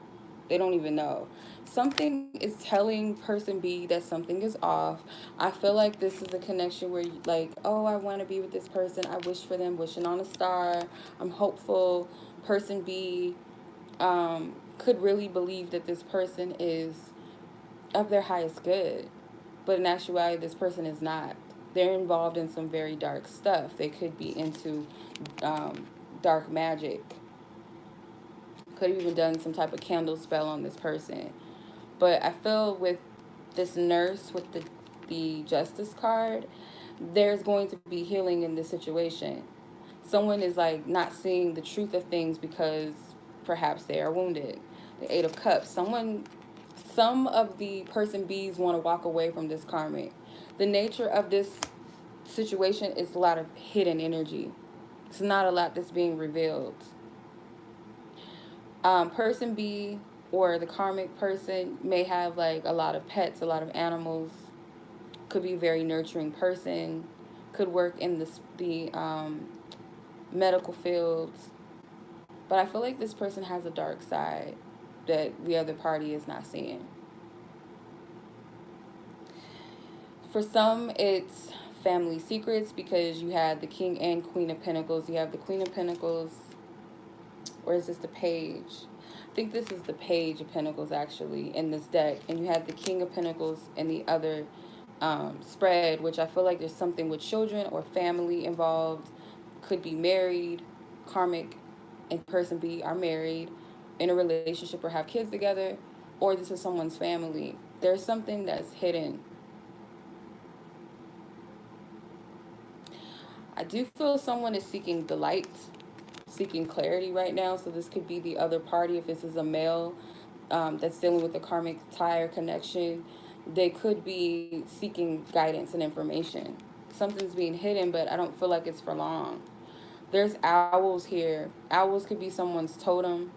They don't even know. Something is telling person B that something is off. I feel like this is a connection where, like, oh, I want to be with this person. I wish for them, wishing on a star. I'm hopeful. Person B could really believe that this person is of their highest good. But in actuality, this person is not. They're involved in some very dark stuff. They could be into dark magic. Could have even done some type of candle spell on this person. But I feel with this nurse with the justice card, there's going to be healing in this situation. Someone is like not seeing the truth of things because perhaps they are wounded. The Eight of Cups. Some of the person B's want to walk away from this karmic. The nature of this situation is a lot of hidden energy. It's not a lot that's being revealed. Person B or the karmic person may have like a lot of pets, a lot of animals. Could be a very nurturing person. Could work in the medical fields. But I feel like this person has a dark side that the other party is not seeing. For some, it's family secrets because you had the King and Queen of Pentacles. You have the Queen of Pentacles, or is this the Page? I think this is the Page of Pentacles actually in this deck. And you have the King of Pentacles in the other spread, which I feel like there's something with children or family involved. Could be married, karmic and person B are married, in a relationship or have kids together, or this is someone's family. There's something that's hidden. I do feel someone is seeking the light, seeking clarity right now. So this could be the other party. If this is a male that's dealing with a karmic tie or connection, they could be seeking guidance and information. Something's being hidden, but I don't feel like it's for long. There's owls here. Owls could be someone's totem.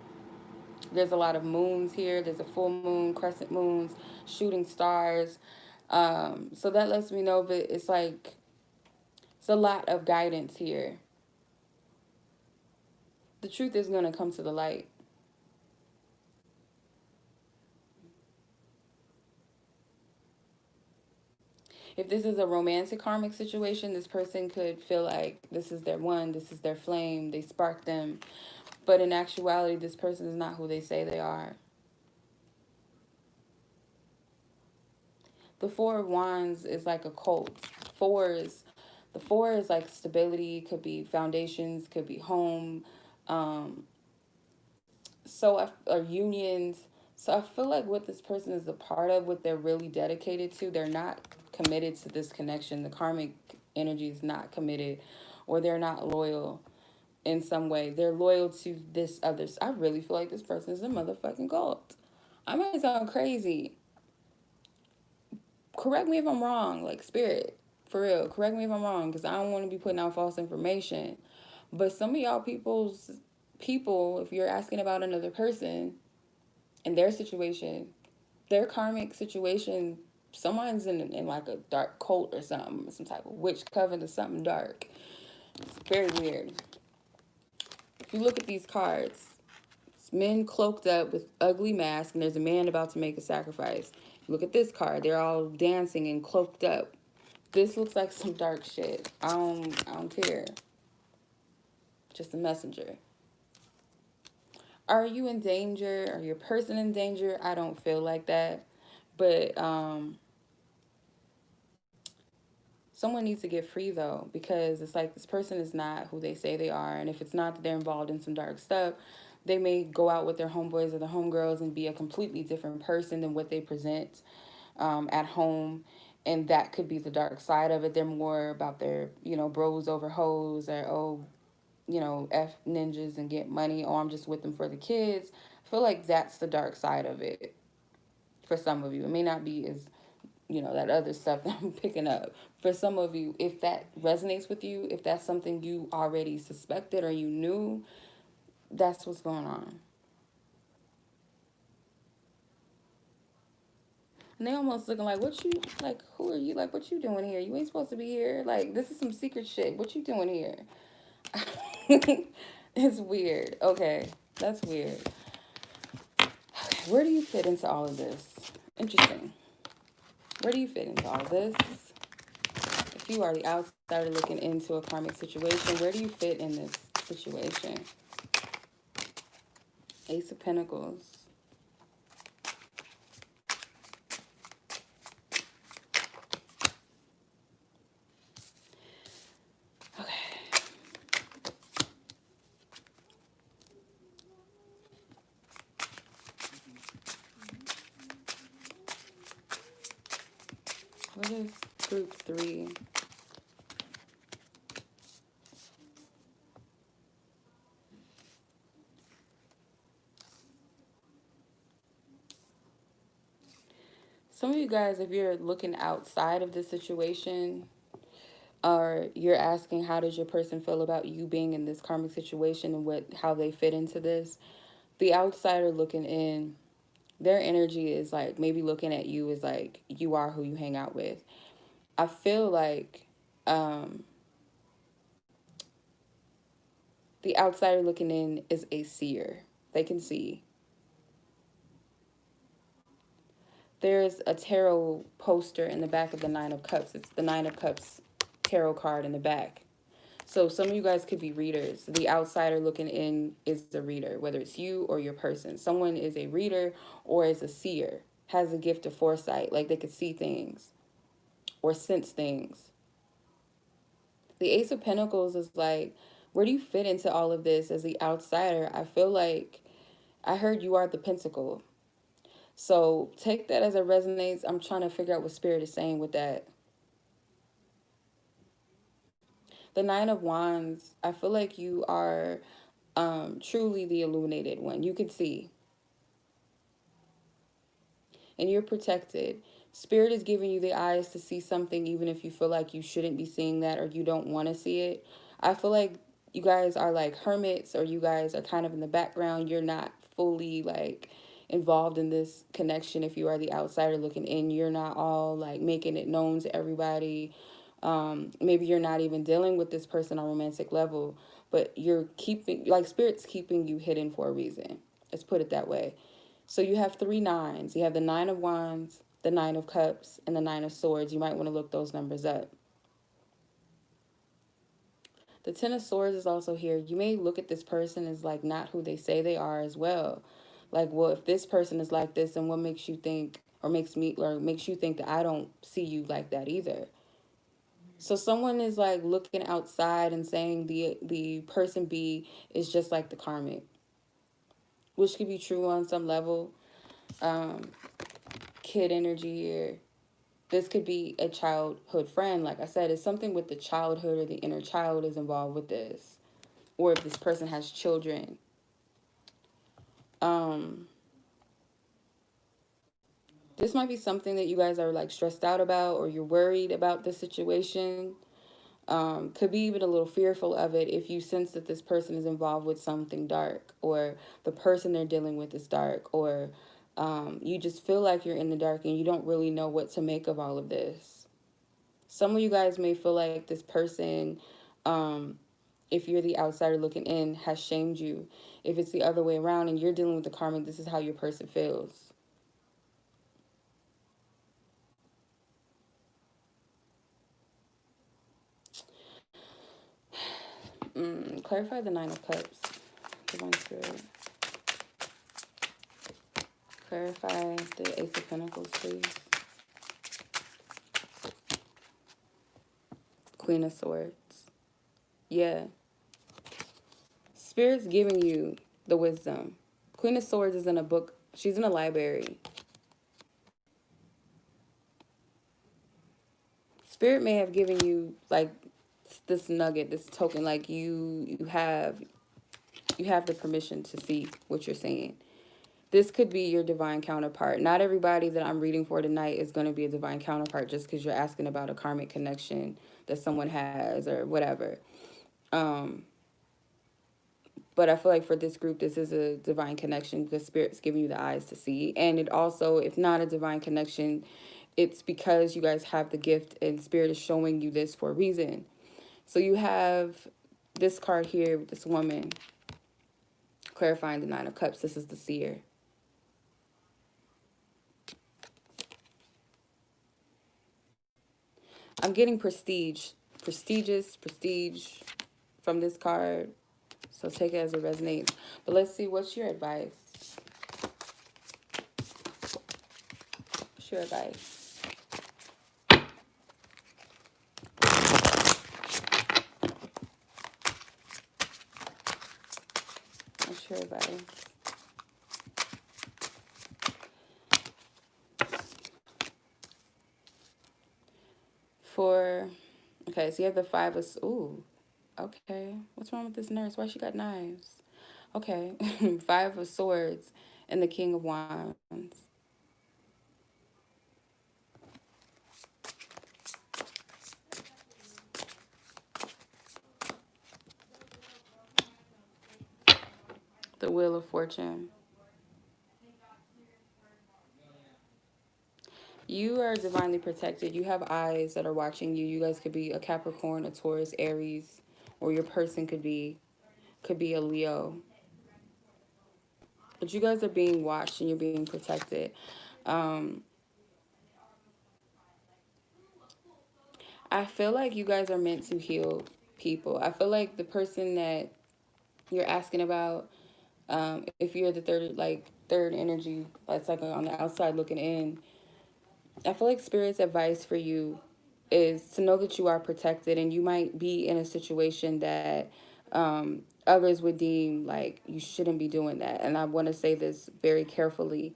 There's a lot of moons here. There's a full moon, crescent moons, shooting stars. So that lets me know that it's like, it's a lot of guidance here. The truth is going to come to the light. If this is a romantic karmic situation, this person could feel like this is their one, this is their flame, they spark them. But in actuality, this person is not who they say they are. The Four of Wands is like a cult. The four is like stability, could be foundations, could be home, or unions. So I feel like what this person is a part of, what they're really dedicated to, they're not committed to this connection. The karmic energy is not committed, or they're not loyal in some way. They're loyal to this others. I really feel like this person is a motherfucking cult. I might sound crazy. Correct me if I'm wrong, like spirit, for real. Correct me if I'm wrong, because I don't want to be putting out false information. But some of y'all people, if you're asking about another person and their situation, their karmic situation, someone's in like a dark cult or something, some type of witch coven or something dark. It's very weird. If you look at these cards, it's men cloaked up with ugly masks, and there's a man about to make a sacrifice. Look at this card. They're all dancing and cloaked up. This looks like some dark shit. I don't care. Just a messenger. Are you in danger? Are your person in danger? I don't feel like that. But someone needs to get free though, because it's like this person is not who they say they are, and if it's not that they're involved in some dark stuff, they may go out with their homeboys or their homegirls and be a completely different person than what they present at home. And that could be the dark side of it. They're more about their, bros over hoes, or, oh, F ninjas and get money. Oh, I'm just with them for the kids. I feel like that's the dark side of it for some of you. It may not be as, that other stuff that I'm picking up. For some of you, if that resonates with you, if that's something you already suspected or you knew, that's what's going on. And they almost looking like, what you, like, who are you? Like, what you doing here? You ain't supposed to be here. Like, this is some secret shit. What you doing here? It's weird. Okay, that's weird. Okay, where do you fit into all of this? Interesting. Where do you fit into all of this? If you are the outsider looking into a karmic situation, where do you fit in this situation? Ace of Pentacles. What is group 3? Some of you guys, if you're looking outside of the situation, or you're asking how does your person feel about you being in this karmic situation and how they fit into this, the outsider looking in, their energy is like maybe looking at you as like you are who you hang out with. I feel like the outsider looking in is a seer. They can see. There's a tarot poster in the back of the Nine of Cups. It's the Nine of Cups tarot card in the back. So some of you guys could be readers. The outsider looking in is the reader, whether it's you or your person. Someone is a reader or is a seer, has a gift of foresight, like they could see things or sense things. The Ace of Pentacles is like, where do you fit into all of this as the outsider? I feel like I heard you are the pentacle. So take that as it resonates. I'm trying to figure out what Spirit is saying with that. The Nine of Wands, I feel like you are truly the illuminated one. You can see. And you're protected. Spirit is giving you the eyes to see something even if you feel like you shouldn't be seeing that or you don't want to see it. I feel like you guys are like hermits, or you guys are kind of in the background. You're not fully like involved in this connection. If you are the outsider looking in, you're not all like making it known to everybody. Maybe you're not even dealing with this person on a romantic level, but you're keeping, like, Spirit's keeping you hidden for a reason. Let's put it that way. So you have 3 nines. You have the Nine of Wands, the Nine of Cups, and the Nine of Swords. You might want to look those numbers up. The Ten of Swords is also here. You may look at this person as like not who they say they are as well. Like, well, if this person is like this, then what makes you think, or makes you think that I don't see you like that either? So someone is like looking outside and saying the person B is just like the karmic, which could be true on some level. Kid energy here. This could be a childhood friend. Like I said, it's something with the childhood or the inner child is involved with this. Or if this person has children. This might be something that you guys are like stressed out about, or you're worried about the situation. Could be even a little fearful of it if you sense that this person is involved with something dark, or the person they're dealing with is dark, or you just feel like you're in the dark and you don't really know what to make of all of this. Some of you guys may feel like this person if you're the outsider looking in, has shamed you. If it's the other way around and you're dealing with the karmic, this is how your person feels. Clarify the Nine of Cups. Divine Spirit. Clarify the Ace of Pentacles, please. Queen of Swords. Yeah. Spirit's giving you the wisdom. Queen of Swords is in a book. She's in a library. Spirit may have given you like this nugget, this token, like you have the permission to see what you're saying. This could be your divine counterpart. Not everybody that I'm reading for tonight is going to be a divine counterpart just because you're asking about a karmic connection that someone has or whatever. But I feel like for this group, this is a divine connection because Spirit's giving you the eyes to see. And it also, if not a divine connection, it's because you guys have the gift and Spirit is showing you this for a reason. So you have this card here with this woman clarifying the Nine of Cups. This is the seer. I'm getting prestige, prestige from this card. So take it as it resonates. But let's see, what's your advice? What's your advice? What's your advice? Okay, so you have the Five of, ooh, okay. What's wrong with this nurse? Why she got knives? Okay, Five of Swords and the King of Wands. The Wheel of Fortune. You are divinely protected. You have eyes that are watching you. You guys could be a Capricorn, a Taurus, Aries, or your person could be a Leo. But you guys are being watched and you're being protected. I feel like you guys are meant to heal people. I feel like the person that you're asking about, if you're the third energy that's like on the outside looking in, I feel like Spirit's advice for you is to know that you are protected and you might be in a situation that others would deem like you shouldn't be doing that. And I want to say this very carefully.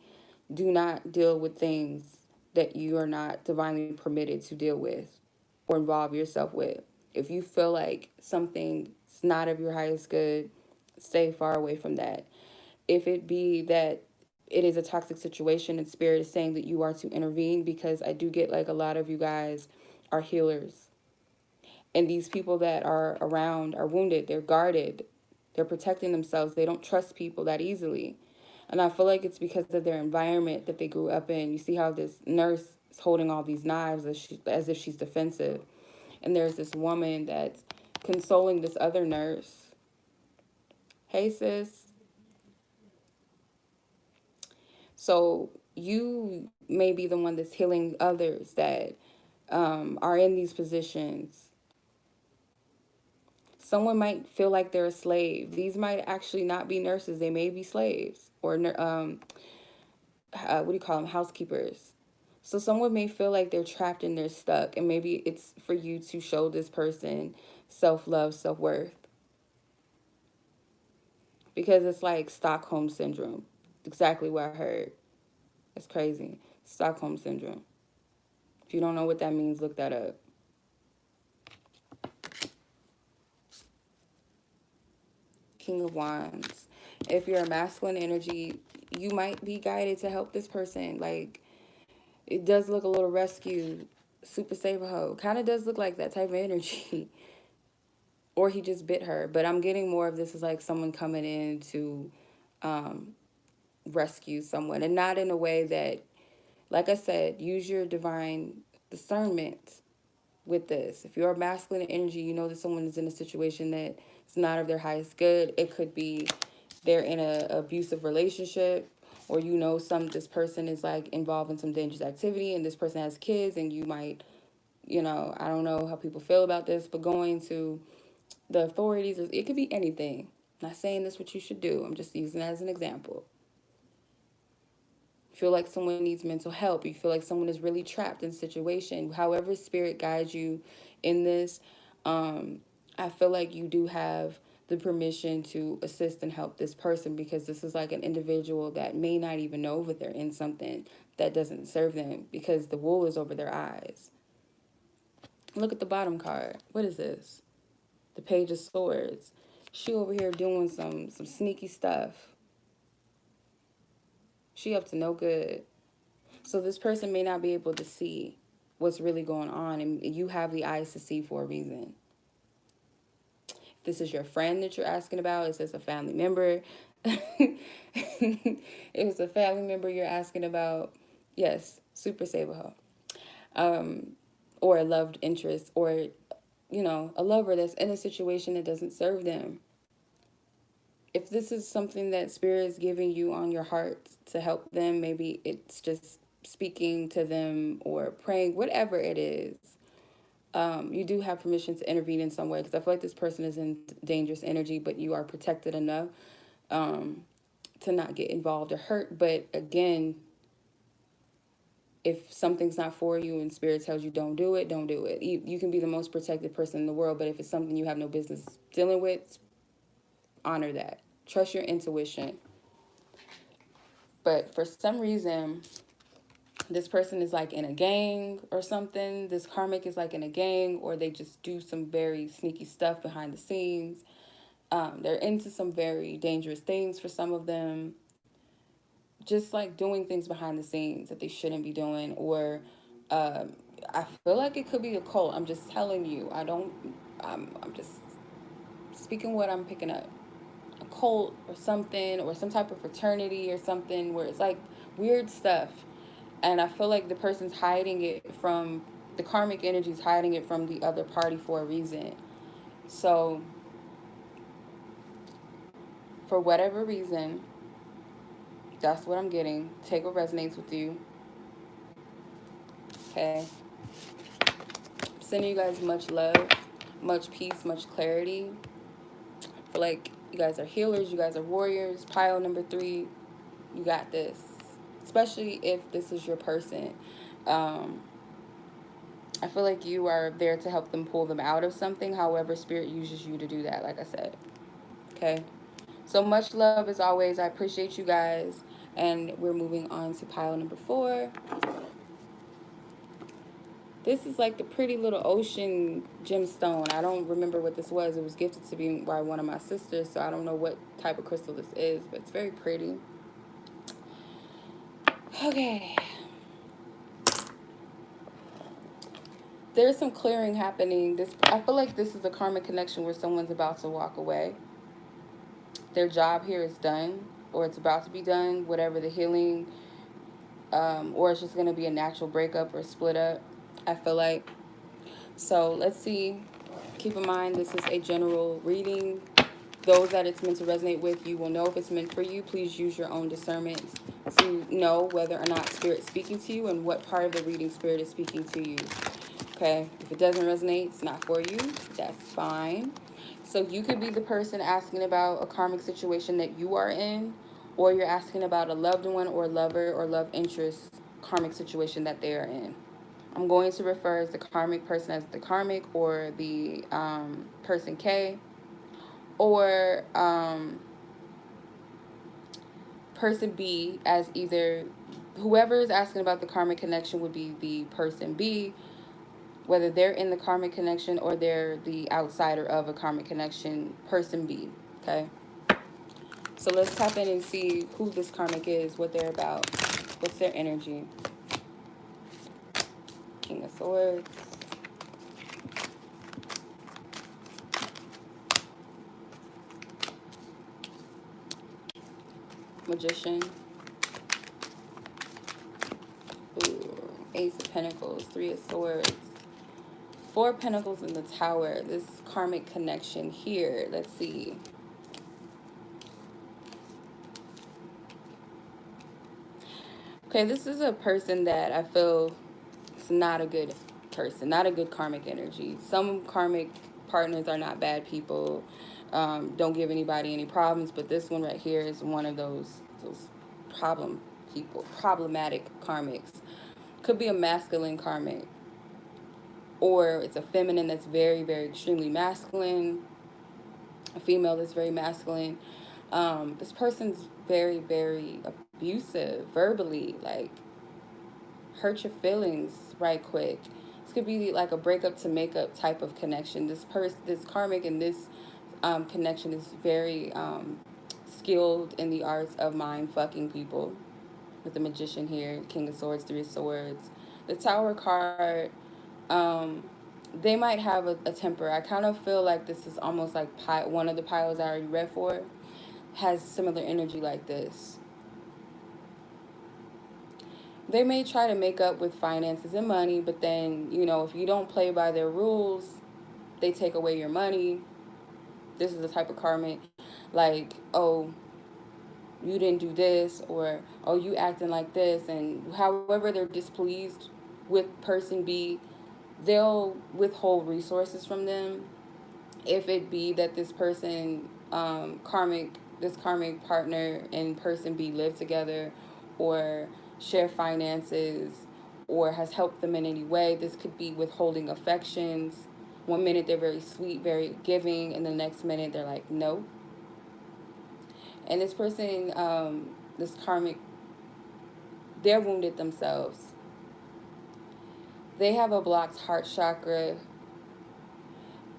Do not deal with things that you are not divinely permitted to deal with or involve yourself with. If you feel like something's not of your highest good, stay far away from that. If it be that it is a toxic situation and Spirit is saying that you are to intervene, because I do get like a lot of you guys are healers. And these people that are around are wounded, they're guarded, they're protecting themselves, they don't trust people that easily. And I feel like it's because of their environment that they grew up in. You see how this nurse is holding all these knives as if she's defensive. And there's this woman that's consoling this other nurse. Hey, sis. So you may be the one that's healing others that are in these positions. Someone might feel like they're a slave. These might actually not be nurses. They may be slaves or what do you call them? Housekeepers. So someone may feel like they're trapped and they're stuck. And maybe it's for you to show this person self-love, self-worth. Because it's like Stockholm Syndrome. Exactly what I heard. It's crazy. Stockholm Syndrome. If you don't know what that means, look that up. King of Wands. If you're a masculine energy, you might be guided to help this person. Like, it does look a little rescue, super saver hoe. Kind of does look like that type of energy. Or he just bit her. But I'm getting more of this as like someone coming in to rescue someone. And not in a way that, like I said, use your divine discernment. with this. If you're a masculine energy, you know that someone is in a situation that is not of their highest good. It could be they're in a abusive relationship, or you know this person is like involved in some dangerous activity, and this person has kids, and you might, you know, I don't know how people feel about this, but going to the authorities, it could be anything. I'm not saying this what you should do. I'm just using it as an example. You feel like someone needs mental help. You feel like someone is really trapped in a situation. However spirit guides you in this, I feel like you do have the permission to assist and help this person, because this is like an individual that may not even know that they're in something that doesn't serve them, because the wool is over their eyes. Look at the bottom card. What is this? The Page of Swords. She over here doing some sneaky stuff. She up to no good. So this person may not be able to see what's really going on, and you have the eyes to see for a reason. If this is your friend that you're asking about, is this a family member? If it's a family member you're asking about, yes, super Saberho. Or a loved interest, or, you know, a lover that's in a situation that doesn't serve them. If this is something that Spirit is giving you on your heart to help them, maybe it's just speaking to them or praying, whatever it is, you do have permission to intervene in some way, because I feel like this person is in dangerous energy, but you are protected enough to not get involved or hurt. But again, if something's not for you and Spirit tells you don't do it, don't do it. You can be the most protected person in the world, but if it's something you have no business dealing with, honor that. Trust your intuition. But for some reason, this person is like in a gang or something. This karmic is like in a gang, or they just do some very sneaky stuff behind the scenes. They're into some very dangerous things for some of them. Just like doing things behind the scenes that they shouldn't be doing. Or I feel like it could be a cult. I'm just telling you. I'm just speaking what I'm picking up. A cult or something, or some type of fraternity or something, where it's like weird stuff. And I feel like the person's hiding it from, the karmic energy's hiding it from the other party for a reason. So for whatever reason, that's what I'm getting. Take what resonates with you. Okay. Sending you guys much love, much peace, much clarity. I feel like you guys are healers. You guys are warriors. Pile number 3, you got this. Especially if this is your person. I feel like you are there to help them pull them out of something. However, Spirit uses you to do that, like I said. Okay? So much love as always. I appreciate you guys. And we're moving on to pile number 4. This is like the pretty little ocean gemstone. I don't remember what this was. It was gifted to me by one of my sisters, so I don't know what type of crystal this is, but it's very pretty. Okay. There's some clearing happening. I feel like this is a karmic connection where someone's about to walk away. Their job here is done, or it's about to be done, whatever the healing, or it's just going to be a natural breakup or split up, I feel like. So let's see. Keep in mind, this is a general reading. Those that it's meant to resonate with, you will know if it's meant for you. Please use your own discernment to know whether or not Spirit's speaking to you and what part of the reading Spirit is speaking to you. Okay? If it doesn't resonate, it's not for you. That's fine. So you could be the person asking about a karmic situation that you are in, or you're asking about a loved one or lover or love interest karmic situation that they are in. I'm going to refer as the karmic person as the karmic, or the person K, or person B as either whoever is asking about the karmic connection would be the person B, whether they're in the karmic connection or they're the outsider of a karmic connection, person B. Okay? So let's tap in and see who this karmic is, what they're about, what's their energy. King of Swords. Magician. Ooh, Ace of Pentacles, 3 of Swords. Four of Pentacles in the Tower. This karmic connection here. Let's see. Okay, this is a person that I feel is not a good person, not a good karmic energy. Some karmic partners are not bad people, don't give anybody any problems, but this one right here is one of those problem people, problematic karmics. Could be a masculine karmic, or it's a feminine that's very, very extremely masculine, a female that's very masculine. This person's very, very abusive verbally, like hurt your feelings right quick. This could be like a breakup to makeup type of connection. This karmic and this connection is very skilled in the arts of mind fucking people. With the Magician here, King of Swords, Three of Swords, the Tower card. They might have a temper. I kind of feel like this is almost like one of the piles I already read for has similar energy like this. They may try to make up with finances and money, but then, you know, if you don't play by their rules, they take away your money. This is the type of karmic, like, oh, you didn't do this, or, oh, you acting like this, and however they're displeased with person B, they'll withhold resources from them. If it be that this person, this karmic partner and person B live together, or share finances, or has helped them in any way, this could be withholding affections. One minute they're very sweet, very giving, and the next minute they're like, no. And this person, this karmic, they're wounded themselves. They have a blocked heart chakra.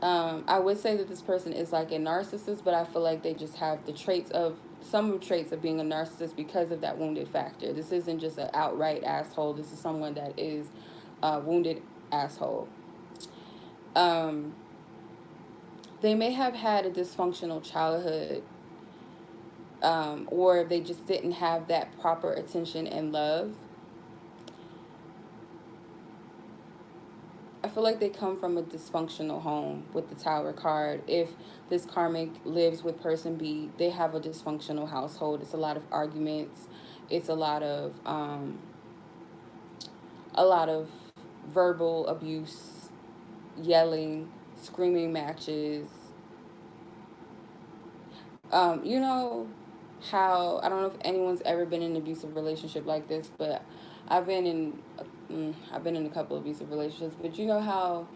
I would say that this person is like a narcissist, but I feel like they just have some traits of being a narcissist because of that wounded factor. This isn't just an outright asshole. This is someone that is a wounded asshole. They may have had a dysfunctional childhood, or they just didn't have that proper attention and love. I feel like they come from a dysfunctional home with the Tower card. If this karmic lives with person B, they have a dysfunctional household. It's a lot of arguments. It's a lot of verbal abuse, yelling, screaming matches. You know how, I don't know if anyone's ever been in an abusive relationship like this, but I've been in a couple of abusive relationships. But you know how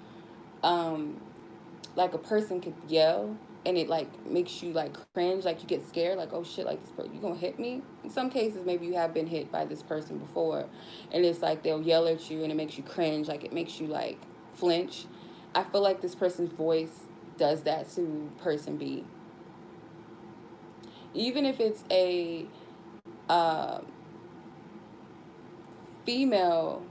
like a person could yell and it like makes you like cringe, like you get scared, like, oh shit, like this person, you gonna hit me? In some cases maybe you have been hit by this person before, and it's like they'll yell at you and it makes you cringe, like it makes you like flinch. I feel like this person's voice does that to person B. Even if it's a female,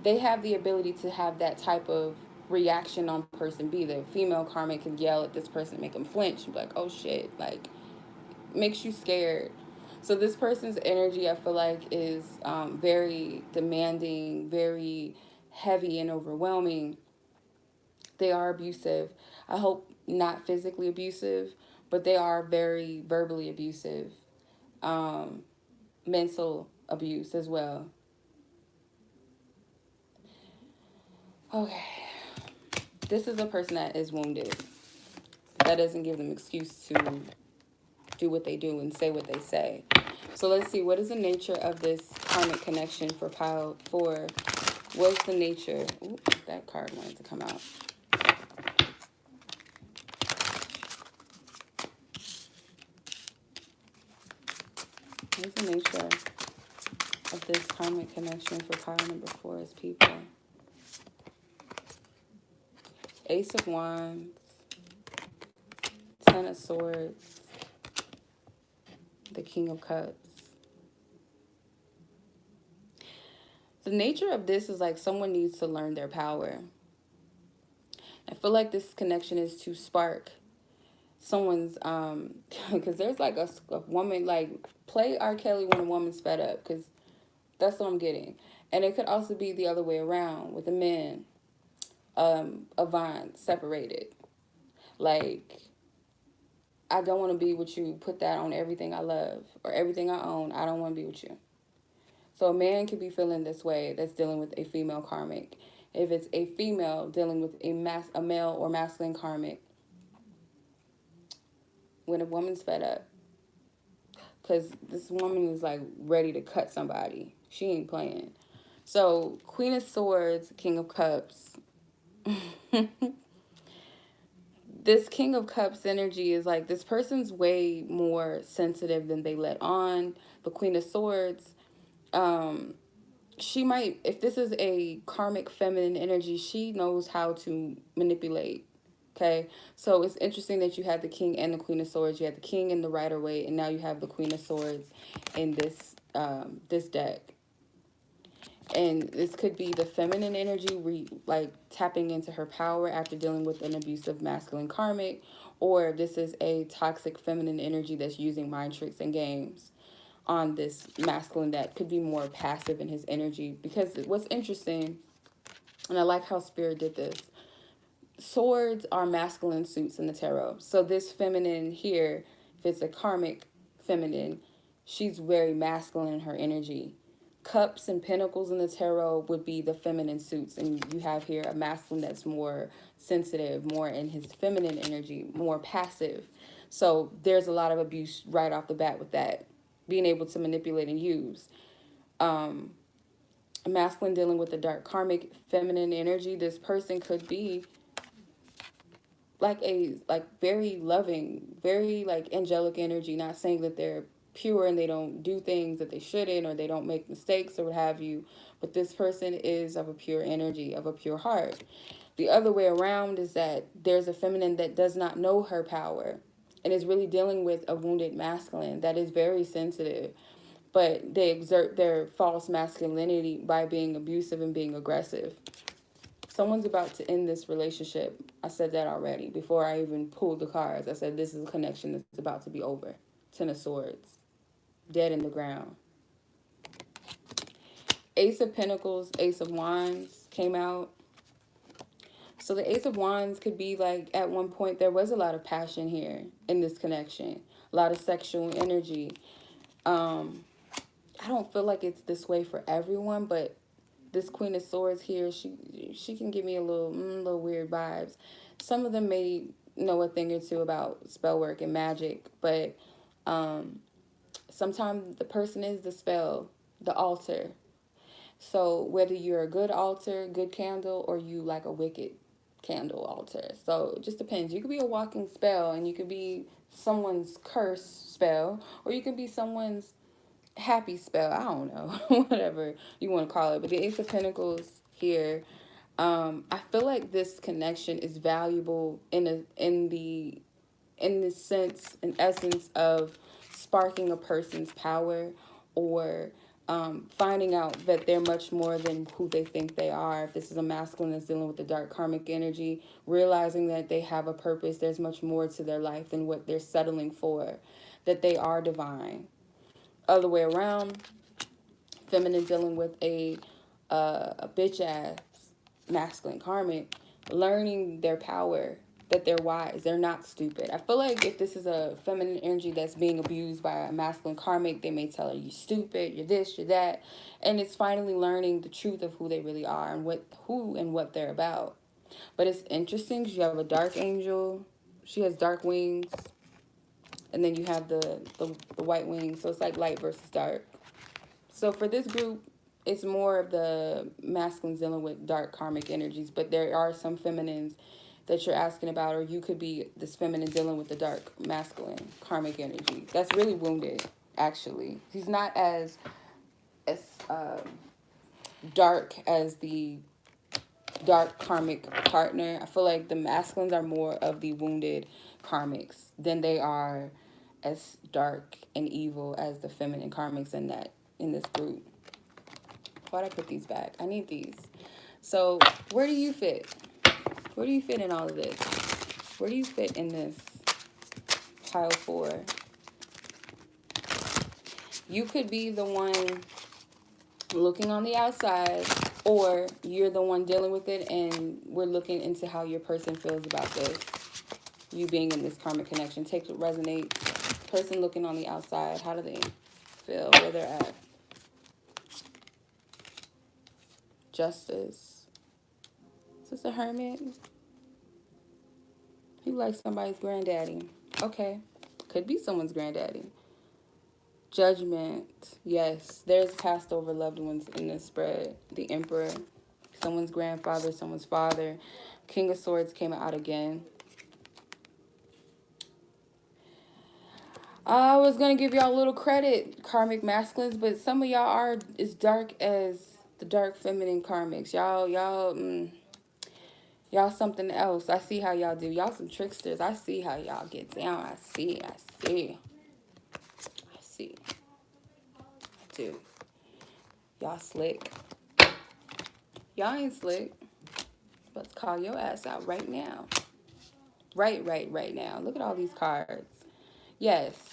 they have the ability to have that type of reaction on person B. The female karmic can yell at this person, make them flinch, and be like, oh shit, like, makes you scared. So this person's energy, I feel like, is very demanding, very heavy and overwhelming. They are abusive. I hope not physically abusive, but they are very verbally abusive. Mental abuse as well. Okay. This is a person that is wounded. That doesn't give them excuse to do what they do and say what they say. So let's see, what is the nature of this karmic connection for pile 4? What's the nature? Ooh, that card wanted to come out. What's the nature of this karmic connection for pile number 4 as people? Ace of Wands, Ten of Swords, the King of Cups. The nature of this is like someone needs to learn their power. I feel like this connection is to spark someone's, because there's like a woman, like, play R. Kelly when a woman's fed up, because that's what I'm getting. And it could also be the other way around with a man. a vine separated. Like, I don't want to be with you. Put that on everything I love or everything I own. I don't want to be with you. So a man could be feeling this way that's dealing with a female karmic. If it's a female dealing with a male or masculine karmic, when a woman's fed up, because this woman is like ready to cut somebody. She ain't playing. So Queen of Swords, King of Cups. This King of Cups energy is like this person's way more sensitive than they let on. The Queen of Swords, she might, if this is a karmic feminine energy, she knows how to manipulate. Okay, so it's interesting that you had the King and the Queen of Swords. You had the King in the Rider Waite, and now you have the Queen of Swords in this deck. And this could be the feminine energy, like tapping into her power after dealing with an abusive masculine karmic, or this is a toxic feminine energy that's using mind tricks and games on this masculine that could be more passive in his energy. Because what's interesting, and I like how Spirit did this, swords are masculine suits in the tarot. So this feminine here, if it's a karmic feminine, she's very masculine in her energy. Cups and pentacles in the tarot would be the feminine suits, and you have here a masculine that's more sensitive, more in his feminine energy, more passive. So there's a lot of abuse right off the bat with that, being able to manipulate and use. A masculine dealing with the dark karmic feminine energy, this person could be like very loving, very like angelic energy, not saying that they're pure and they don't do things that they shouldn't or they don't make mistakes or what have you, but this person is of a pure energy, of a pure heart. The other way around is that there's a feminine that does not know her power and is really dealing with a wounded masculine that is very sensitive, but they exert their false masculinity by being abusive and being aggressive. Someone's about to end this relationship. I said that already before I even pulled the cards. I said this is a connection that's about to be over. Ten of Swords. Dead in the ground. Ace of Pentacles, Ace of Wands came out. So the Ace of Wands could be like, at one point there was a lot of passion here in this connection. A lot of sexual energy. I don't feel like it's this way for everyone, but this Queen of Swords here, she can give me a little weird vibes. Some of them may know a thing or two about spell work and magic, but sometimes the person is the spell, the altar. So whether you're a good altar, good candle, or you like a wicked candle altar. So it just depends. You could be a walking spell, and you could be someone's curse spell, or you could be someone's happy spell. I don't know, whatever you want to call it. But the Ace of Pentacles here, I feel like this connection is valuable in the sense and essence of sparking a person's power, or finding out that they're much more than who they think they are. If this is a masculine that's dealing with the dark karmic energy, realizing that they have a purpose, there's much more to their life than what they're settling for, that they are divine. Other way around, feminine dealing with a bitch ass masculine karmic, learning their power, that they're wise, they're not stupid. I feel like if this is a feminine energy that's being abused by a masculine karmic, they may tell her, you stupid, you're this, you're that. And it's finally learning the truth of who they really are and what they're about. But it's interesting because you have a dark angel. She has dark wings. And then you have the white wings. So it's like light versus dark. So for this group, it's more of the masculines dealing with dark karmic energies. But there are some feminines that you're asking about, or you could be this feminine dealing with the dark masculine karmic energy. That's really wounded, actually. He's not as dark as the dark karmic partner. I feel like the masculines are more of the wounded karmics than they are as dark and evil as the feminine karmics in this group. Why'd I put these back? I need these. So where do you fit? Where do you fit in all of this? Where do you fit in this pile 4? You could be the one looking on the outside, or you're the one dealing with it, and we're looking into how your person feels about this. You being in this karmic connection. Take what resonates. Person looking on the outside. How do they feel? Where they're at. Justice. Is this a hermit? He likes somebody's granddaddy. Okay. Could be someone's granddaddy. Judgment. Yes. There's passed over loved ones in this spread. The Emperor. Someone's grandfather. Someone's father. King of Swords came out again. I was going to give y'all a little credit, karmic masculines, but some of y'all are as dark as the dark feminine karmics. Y'all something else. I see how y'all do. Y'all some tricksters. I see how y'all get down. I see. I do. Y'all slick. Y'all ain't slick. Let's call your ass out right now. Right now. Look at all these cards. Yes.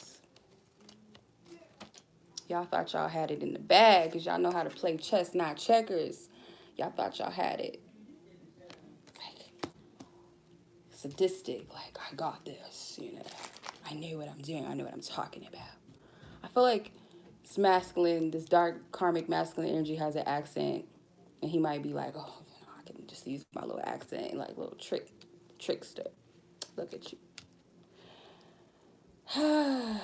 Y'all thought y'all had it in the bag because y'all know how to play chess, not checkers. Y'all thought y'all had it. Like, sadistic. Like, I got this, you know. I knew what I'm doing. I know what I'm talking about. I feel like this masculine, this dark karmic masculine energy has an accent. And he might be like, oh, you know, I can just use my little accent, like little trickster. Look at you. I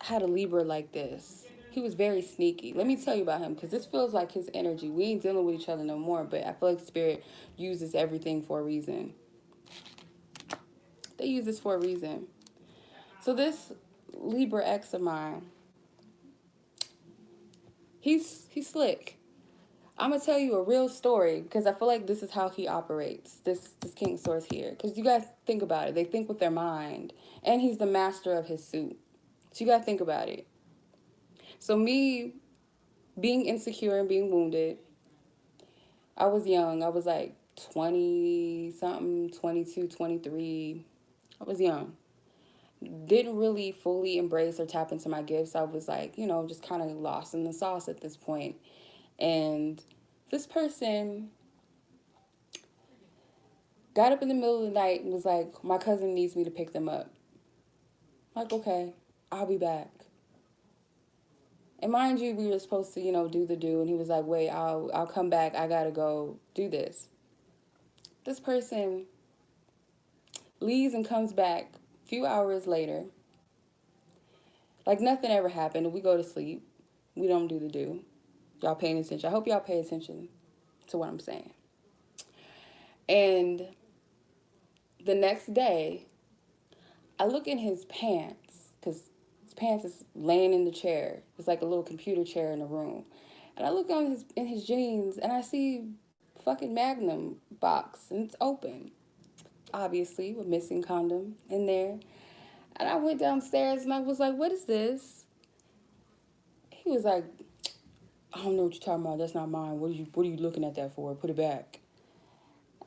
had a Libra like this. He was very sneaky. Let me tell you about him, because this feels like his energy. We ain't dealing with each other no more, but I feel like Spirit uses everything for a reason. They use this for a reason. So this Libra ex of mine, he's slick. I'm going to tell you a real story, because I feel like this is how he operates, this King of Swords here. Because you guys think about it. They think with their mind. And he's the master of his suit. So you got to think about it. So me being insecure and being wounded, I was young. I was like 20-something, 22, 23. I was young. Didn't really fully embrace or tap into my gifts. I was like, you know, just kind of lost in the sauce at this point. And this person got up in the middle of the night and was like, my cousin needs me to pick them up. I'm like, okay, I'll be back. And mind you, we were supposed to, you know, do the do. And he was like, wait, I'll come back. I got to go do this. This person leaves and comes back a few hours later. Like nothing ever happened. And we go to sleep. We don't do the do. Y'all paying attention. I hope y'all pay attention to what I'm saying. And the next day, I look in his pants, because his pants is laying in the chair. It's like a little computer chair in the room. And I look on his jeans, and I see fucking Magnum box, and it's open. Obviously, with missing condom in there. And I went downstairs, and I was like, what is this? He was like, I don't know what you're talking about. That's not mine. What are you looking at that for? Put it back.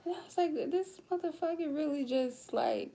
And I was like, this motherfucker really just, like,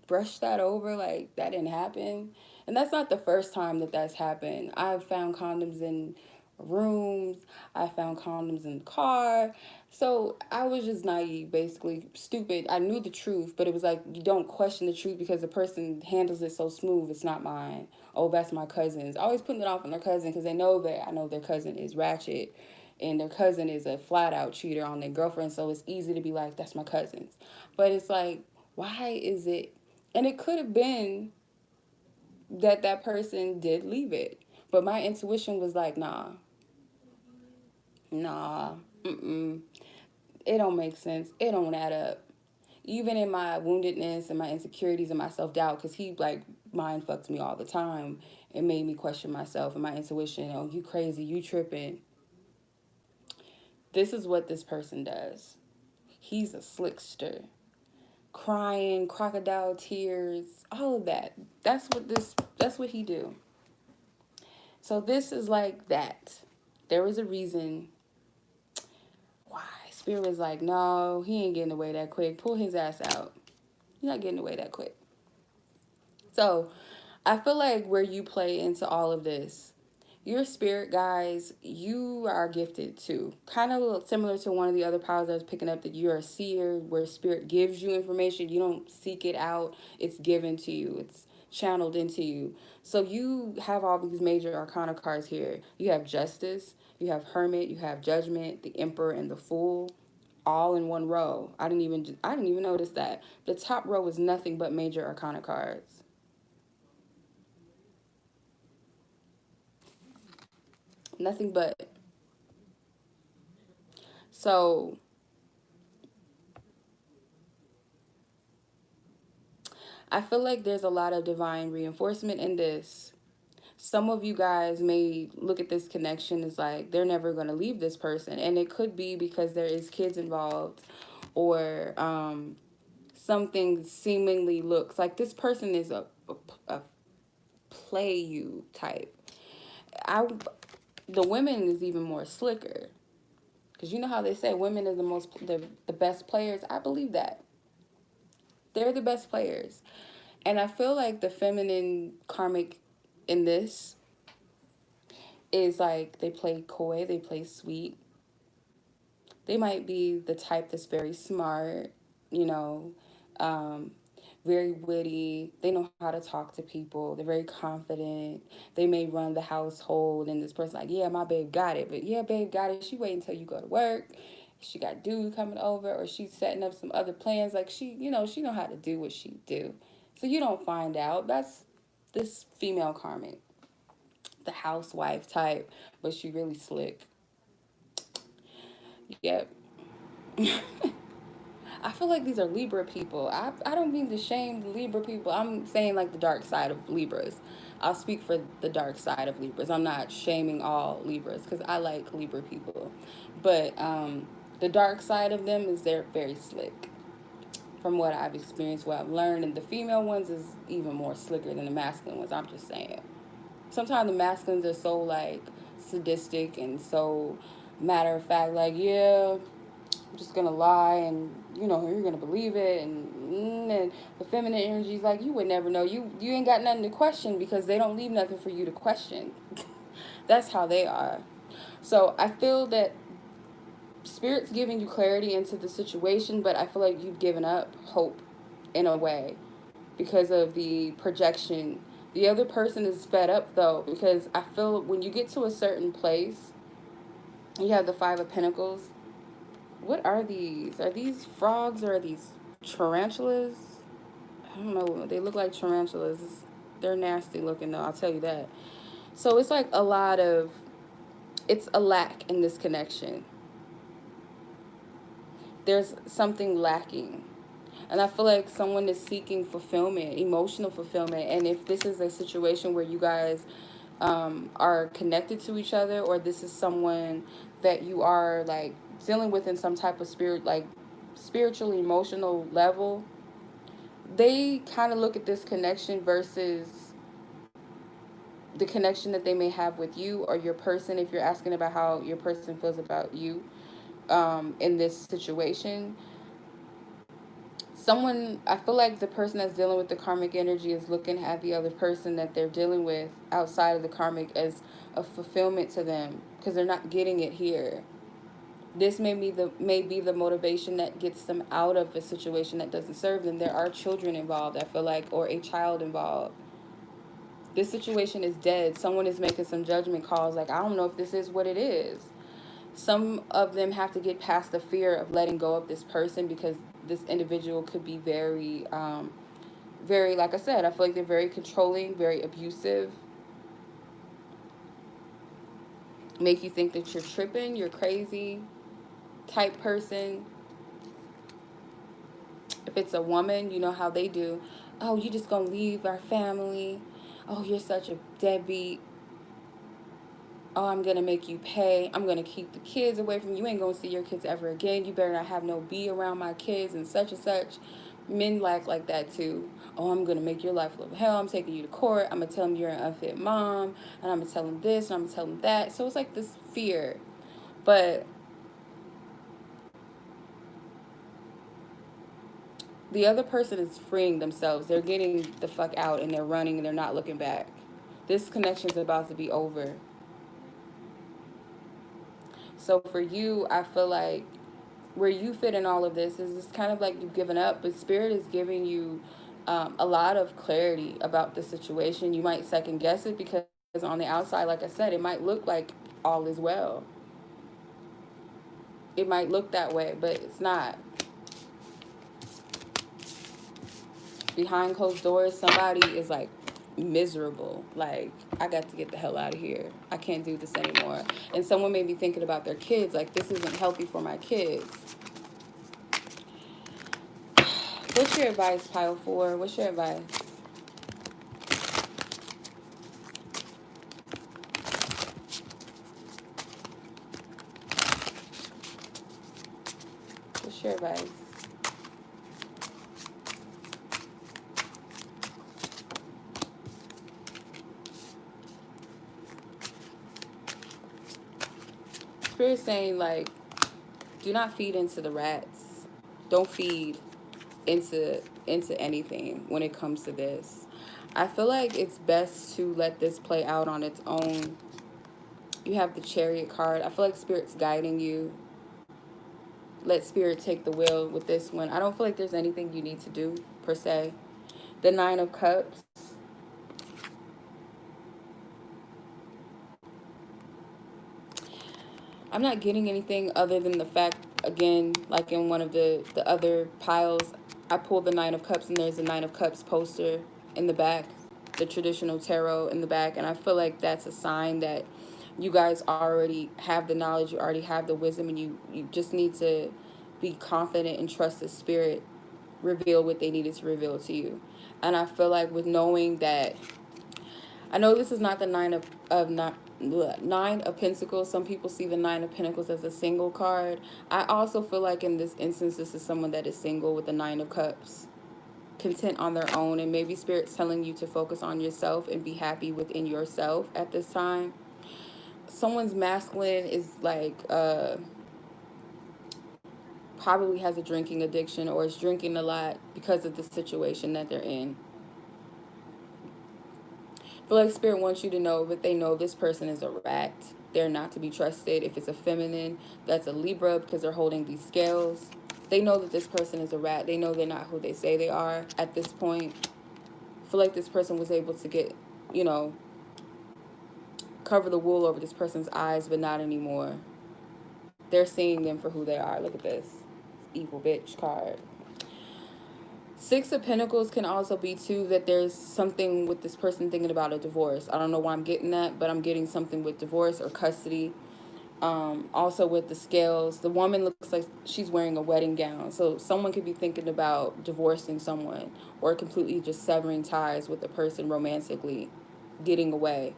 brushed that over, like that didn't happen. And that's not the first time that that's happened. I've found condoms in rooms. I found condoms in the car. So I was just naive, basically stupid. I knew the truth, but it was like, you don't question the truth because the person handles it so smooth. It's not mine. Oh, that's my cousin's. Always putting it off on their cousin because they know that I know their cousin is ratchet and their cousin is a flat out cheater on their girlfriend. So it's easy to be like, that's my cousin's. But it's like, why is it? And it could have been that person did leave it. But my intuition was like, nah, it don't make sense. It don't add up. Even in my woundedness and my insecurities and my self-doubt, because he, like, mind fucks me all the time. It made me question myself and my intuition. Oh, you crazy. You tripping. This is what this person does. He's a slickster. Crying, crocodile tears, all of that. That's what he do. So this is like that. There was a reason why. Spirit was like, no, he ain't getting away that quick. Pull his ass out. You're not getting away that quick. So I feel like where you play into all of this, Your spirit guys, you are gifted too. Kind of similar to one of the other powers I was picking up, that you're a seer, where spirit gives you information. You don't seek it out, it's given to you, it's channeled into you. So you have all these major arcana cards here. You have justice, you have hermit, you have judgment, the emperor, and the fool, all in one row. I didn't even notice that. The top row is nothing but major arcana cards. Nothing but. So I feel like there's a lot of divine reinforcement in this. Some of you guys may look at this connection as like they're never going to leave this person, and it could be because there is kids involved, or something seemingly looks like this person is a play you type. I The women is even more slicker, because you know how they say women is the best players. I believe that they're the best players. And I feel like the feminine karmic in this is like they play coy, they play sweet. They might be the type that's very smart, you know, um, very witty. They know how to talk to people. They're very confident. They may run the household, and this person like, yeah, my babe got it. But yeah, babe got it. She wait until you go to work. She got dude coming over, or she's setting up some other plans. Like she know how to do what she do. So you don't find out. That's this female karmic, the housewife type, but she really slick. Yep. I feel like these are Libra people. I don't mean to shame the Libra people. I'm saying like the dark side of Libras. I'll speak for the dark side of Libras. I'm not shaming all Libras because I like Libra people. But the dark side of them is they're very slick from what I've experienced, what I've learned. And the female ones is even more slicker than the masculine ones. I'm just saying. Sometimes the masculines are so like sadistic and so matter of fact, like, yeah, I'm just gonna lie, and you're gonna believe it, and the feminine energy is like, you would never know. You ain't got nothing to question because they don't leave nothing for you to question. That's how they are. So I feel that spirit's giving you clarity into the situation, but I feel like you've given up hope in a way because of the projection. The other person is fed up though, because I feel when you get to a certain place, you have the Five of Pentacles. What are these? Are these frogs or are these tarantulas? I don't know. They look like tarantulas. They're nasty looking though, I'll tell you that. So it's like it's a lack in this connection. There's something lacking. And I feel like someone is seeking fulfillment, emotional fulfillment. And if this is a situation where you guys are connected to each other, or this is someone that you are like dealing with in some type of spiritual, emotional level, they kind of look at this connection versus the connection that they may have with you or your person. If you're asking about how your person feels about you in this situation, I feel like the person that's dealing with the karmic energy is looking at the other person that they're dealing with outside of the karmic as a fulfillment to them because they're not getting it here. This may be the motivation that gets them out of a situation that doesn't serve them. There are children involved, I feel like, or a child involved. This situation is dead. Someone is making some judgment calls like, I don't know if this is what it is. Some of them have to get past the fear of letting go of this person because this individual could be very, like I said, I feel like they're very controlling, very abusive, make you think that you're tripping, you're crazy type person. If it's a woman, you know how they do. Oh, you just gonna leave our family. Oh, you're such a deadbeat. Oh, I'm gonna make you pay. I'm gonna keep the kids away from you. You ain't gonna see your kids ever again. You better not have no be around my kids and such and such. Men like that too. Oh, I'm gonna make your life a little hell. I'm taking you to court. I'm gonna tell them you're an unfit mom, and I'm gonna tell them this, and I'm gonna tell them that. So it's like this fear, but the other person is freeing themselves. They're getting the fuck out and they're running and they're not looking back. This connection is about to be over. So for you, I feel like where you fit in all of this is it's kind of like you've given up, but spirit is giving you a lot of clarity about the situation. You might second guess it because on the outside, like I said, it might look like all is well. It might look that way, but it's not. Behind closed doors, somebody is like miserable. Like, I got to get the hell out of here. I can't do this anymore. And someone may be thinking about their kids, like, this isn't healthy for my kids. What's your advice, pile four? What's your advice? What's your advice? Spirit's saying, like, do not feed into the rats. Don't feed into anything when it comes to this. I feel like it's best to let this play out on its own. You have the Chariot card. I feel like Spirit's guiding you. Let Spirit take the wheel with this one. I don't feel like there's anything you need to do, per se. The Nine of Cups. I'm not getting anything other than the fact, again, like in one of the other piles, I pulled the Nine of Cups and there's a Nine of Cups poster in the back, the traditional tarot in the back. And I feel like that's a sign that you guys already have the knowledge, you already have the wisdom, and you just need to be confident and trust the Spirit reveal what they needed to reveal to you. And I feel like with knowing that, I know this is not the nine of pentacles. Some people see the Nine of Pentacles as a single card. I also feel like in this instance, this is someone that is single with the Nine of Cups, content on their own, and maybe Spirit's telling you to focus on yourself and be happy within yourself at this time. Someone's masculine is like probably has a drinking addiction or is drinking a lot because of the situation that they're in. I feel like Spirit wants you to know that they know this person is a rat. They're not to be trusted. If it's a feminine, that's a Libra because they're holding these scales. They know that this person is a rat. They know they're not who they say they are at this point. I feel like this person was able to get, you know, cover the wool over this person's eyes, but not anymore. They're seeing them for who they are. Look at this. Evil bitch card. Six of Pentacles can also be too that there's something with this person thinking about a divorce. I don't know why I'm getting that, but I'm getting something with divorce or custody. Also with the scales, the woman looks like she's wearing a wedding gown. So someone could be thinking about divorcing someone or completely just severing ties with a person romantically, getting away.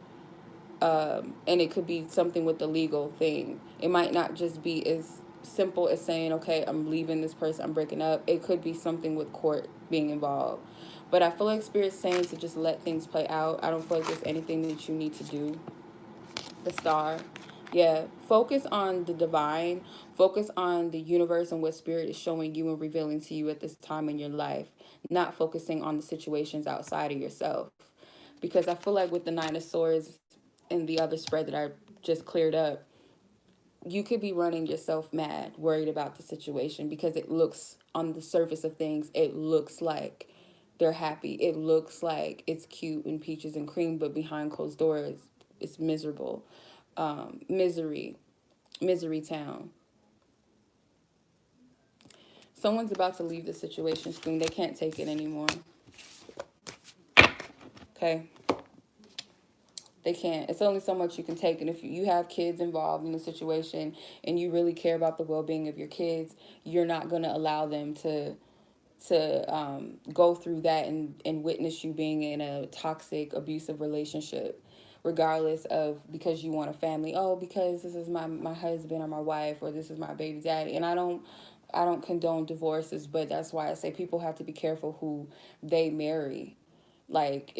And it could be something with the legal thing. It might not just be as simple as saying, okay, I'm leaving this person, I'm breaking up. It could be something with court being involved. But I feel like Spirit's saying to just let things play out. I don't feel like there's anything that you need to do. The Star. Yeah, focus on the divine. Focus on the universe and what Spirit is showing you and revealing to you at this time in your life. Not focusing on the situations outside of yourself. Because I feel like with the Nine of Swords and the other spread that I just cleared up, you could be running yourself mad, worried about the situation because it looks on the surface of things, it looks like they're happy. It looks like it's cute and peaches and cream, but behind closed doors, it's miserable. Misery, misery town. Someone's about to leave the situation soon. They can't take it anymore. Okay? They can't. It's only so much you can take. And if you have kids involved in the situation and you really care about the well-being of your kids, you're not going to allow them to go through that and witness you being in a toxic, abusive relationship, regardless of because you want a family. Oh, because this is my husband or my wife or this is my baby daddy. And I don't condone divorces, but that's why I say people have to be careful who they marry. Like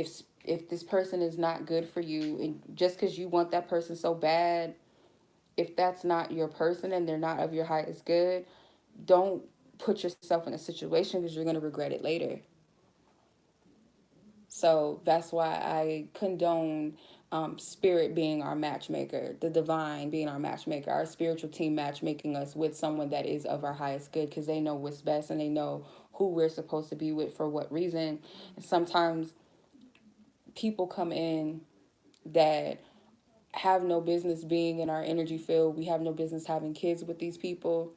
if this person is not good for you, and just because you want that person so bad, if that's not your person and they're not of your highest good, don't put yourself in a situation because you're going to regret it later. So that's why I condone spirit being our matchmaker, the divine being our matchmaker, our spiritual team matchmaking us with someone that is of our highest good, because they know what's best and they know who we're supposed to be with for what reason. And sometimes people come in that have no business being in our energy field. We have no business having kids with these people,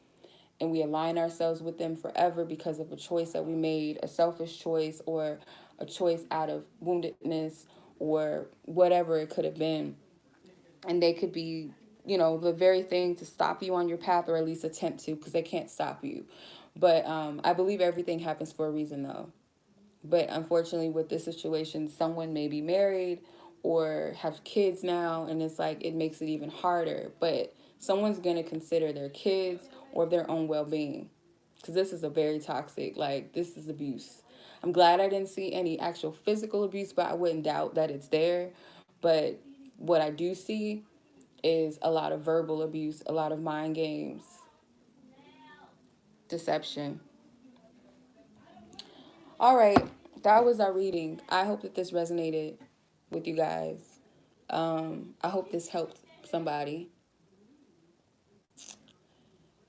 and we align ourselves with them forever because of a choice that we made, a selfish choice or a choice out of woundedness or whatever it could have been. And they could be, the very thing to stop you on your path, or at least attempt to, because they can't stop you. But I believe everything happens for a reason, though. But unfortunately, with this situation, someone may be married or have kids now, and it's like it makes it even harder. But someone's going to consider their kids or their own well-being, because this is a very toxic, like, this is abuse. I'm glad I didn't see any actual physical abuse, but I wouldn't doubt that it's there. But what I do see is a lot of verbal abuse, a lot of mind games, deception. All right, that was our reading. I hope that this resonated with you guys. I hope this helped somebody.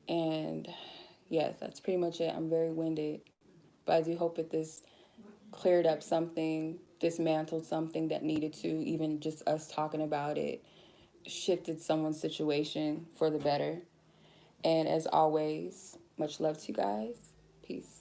And yes, that's pretty much it. I'm very winded, but I do hope that this cleared up something, dismantled something that needed to, even just us talking about it, shifted someone's situation for the better. And as always, much love to you guys. Peace.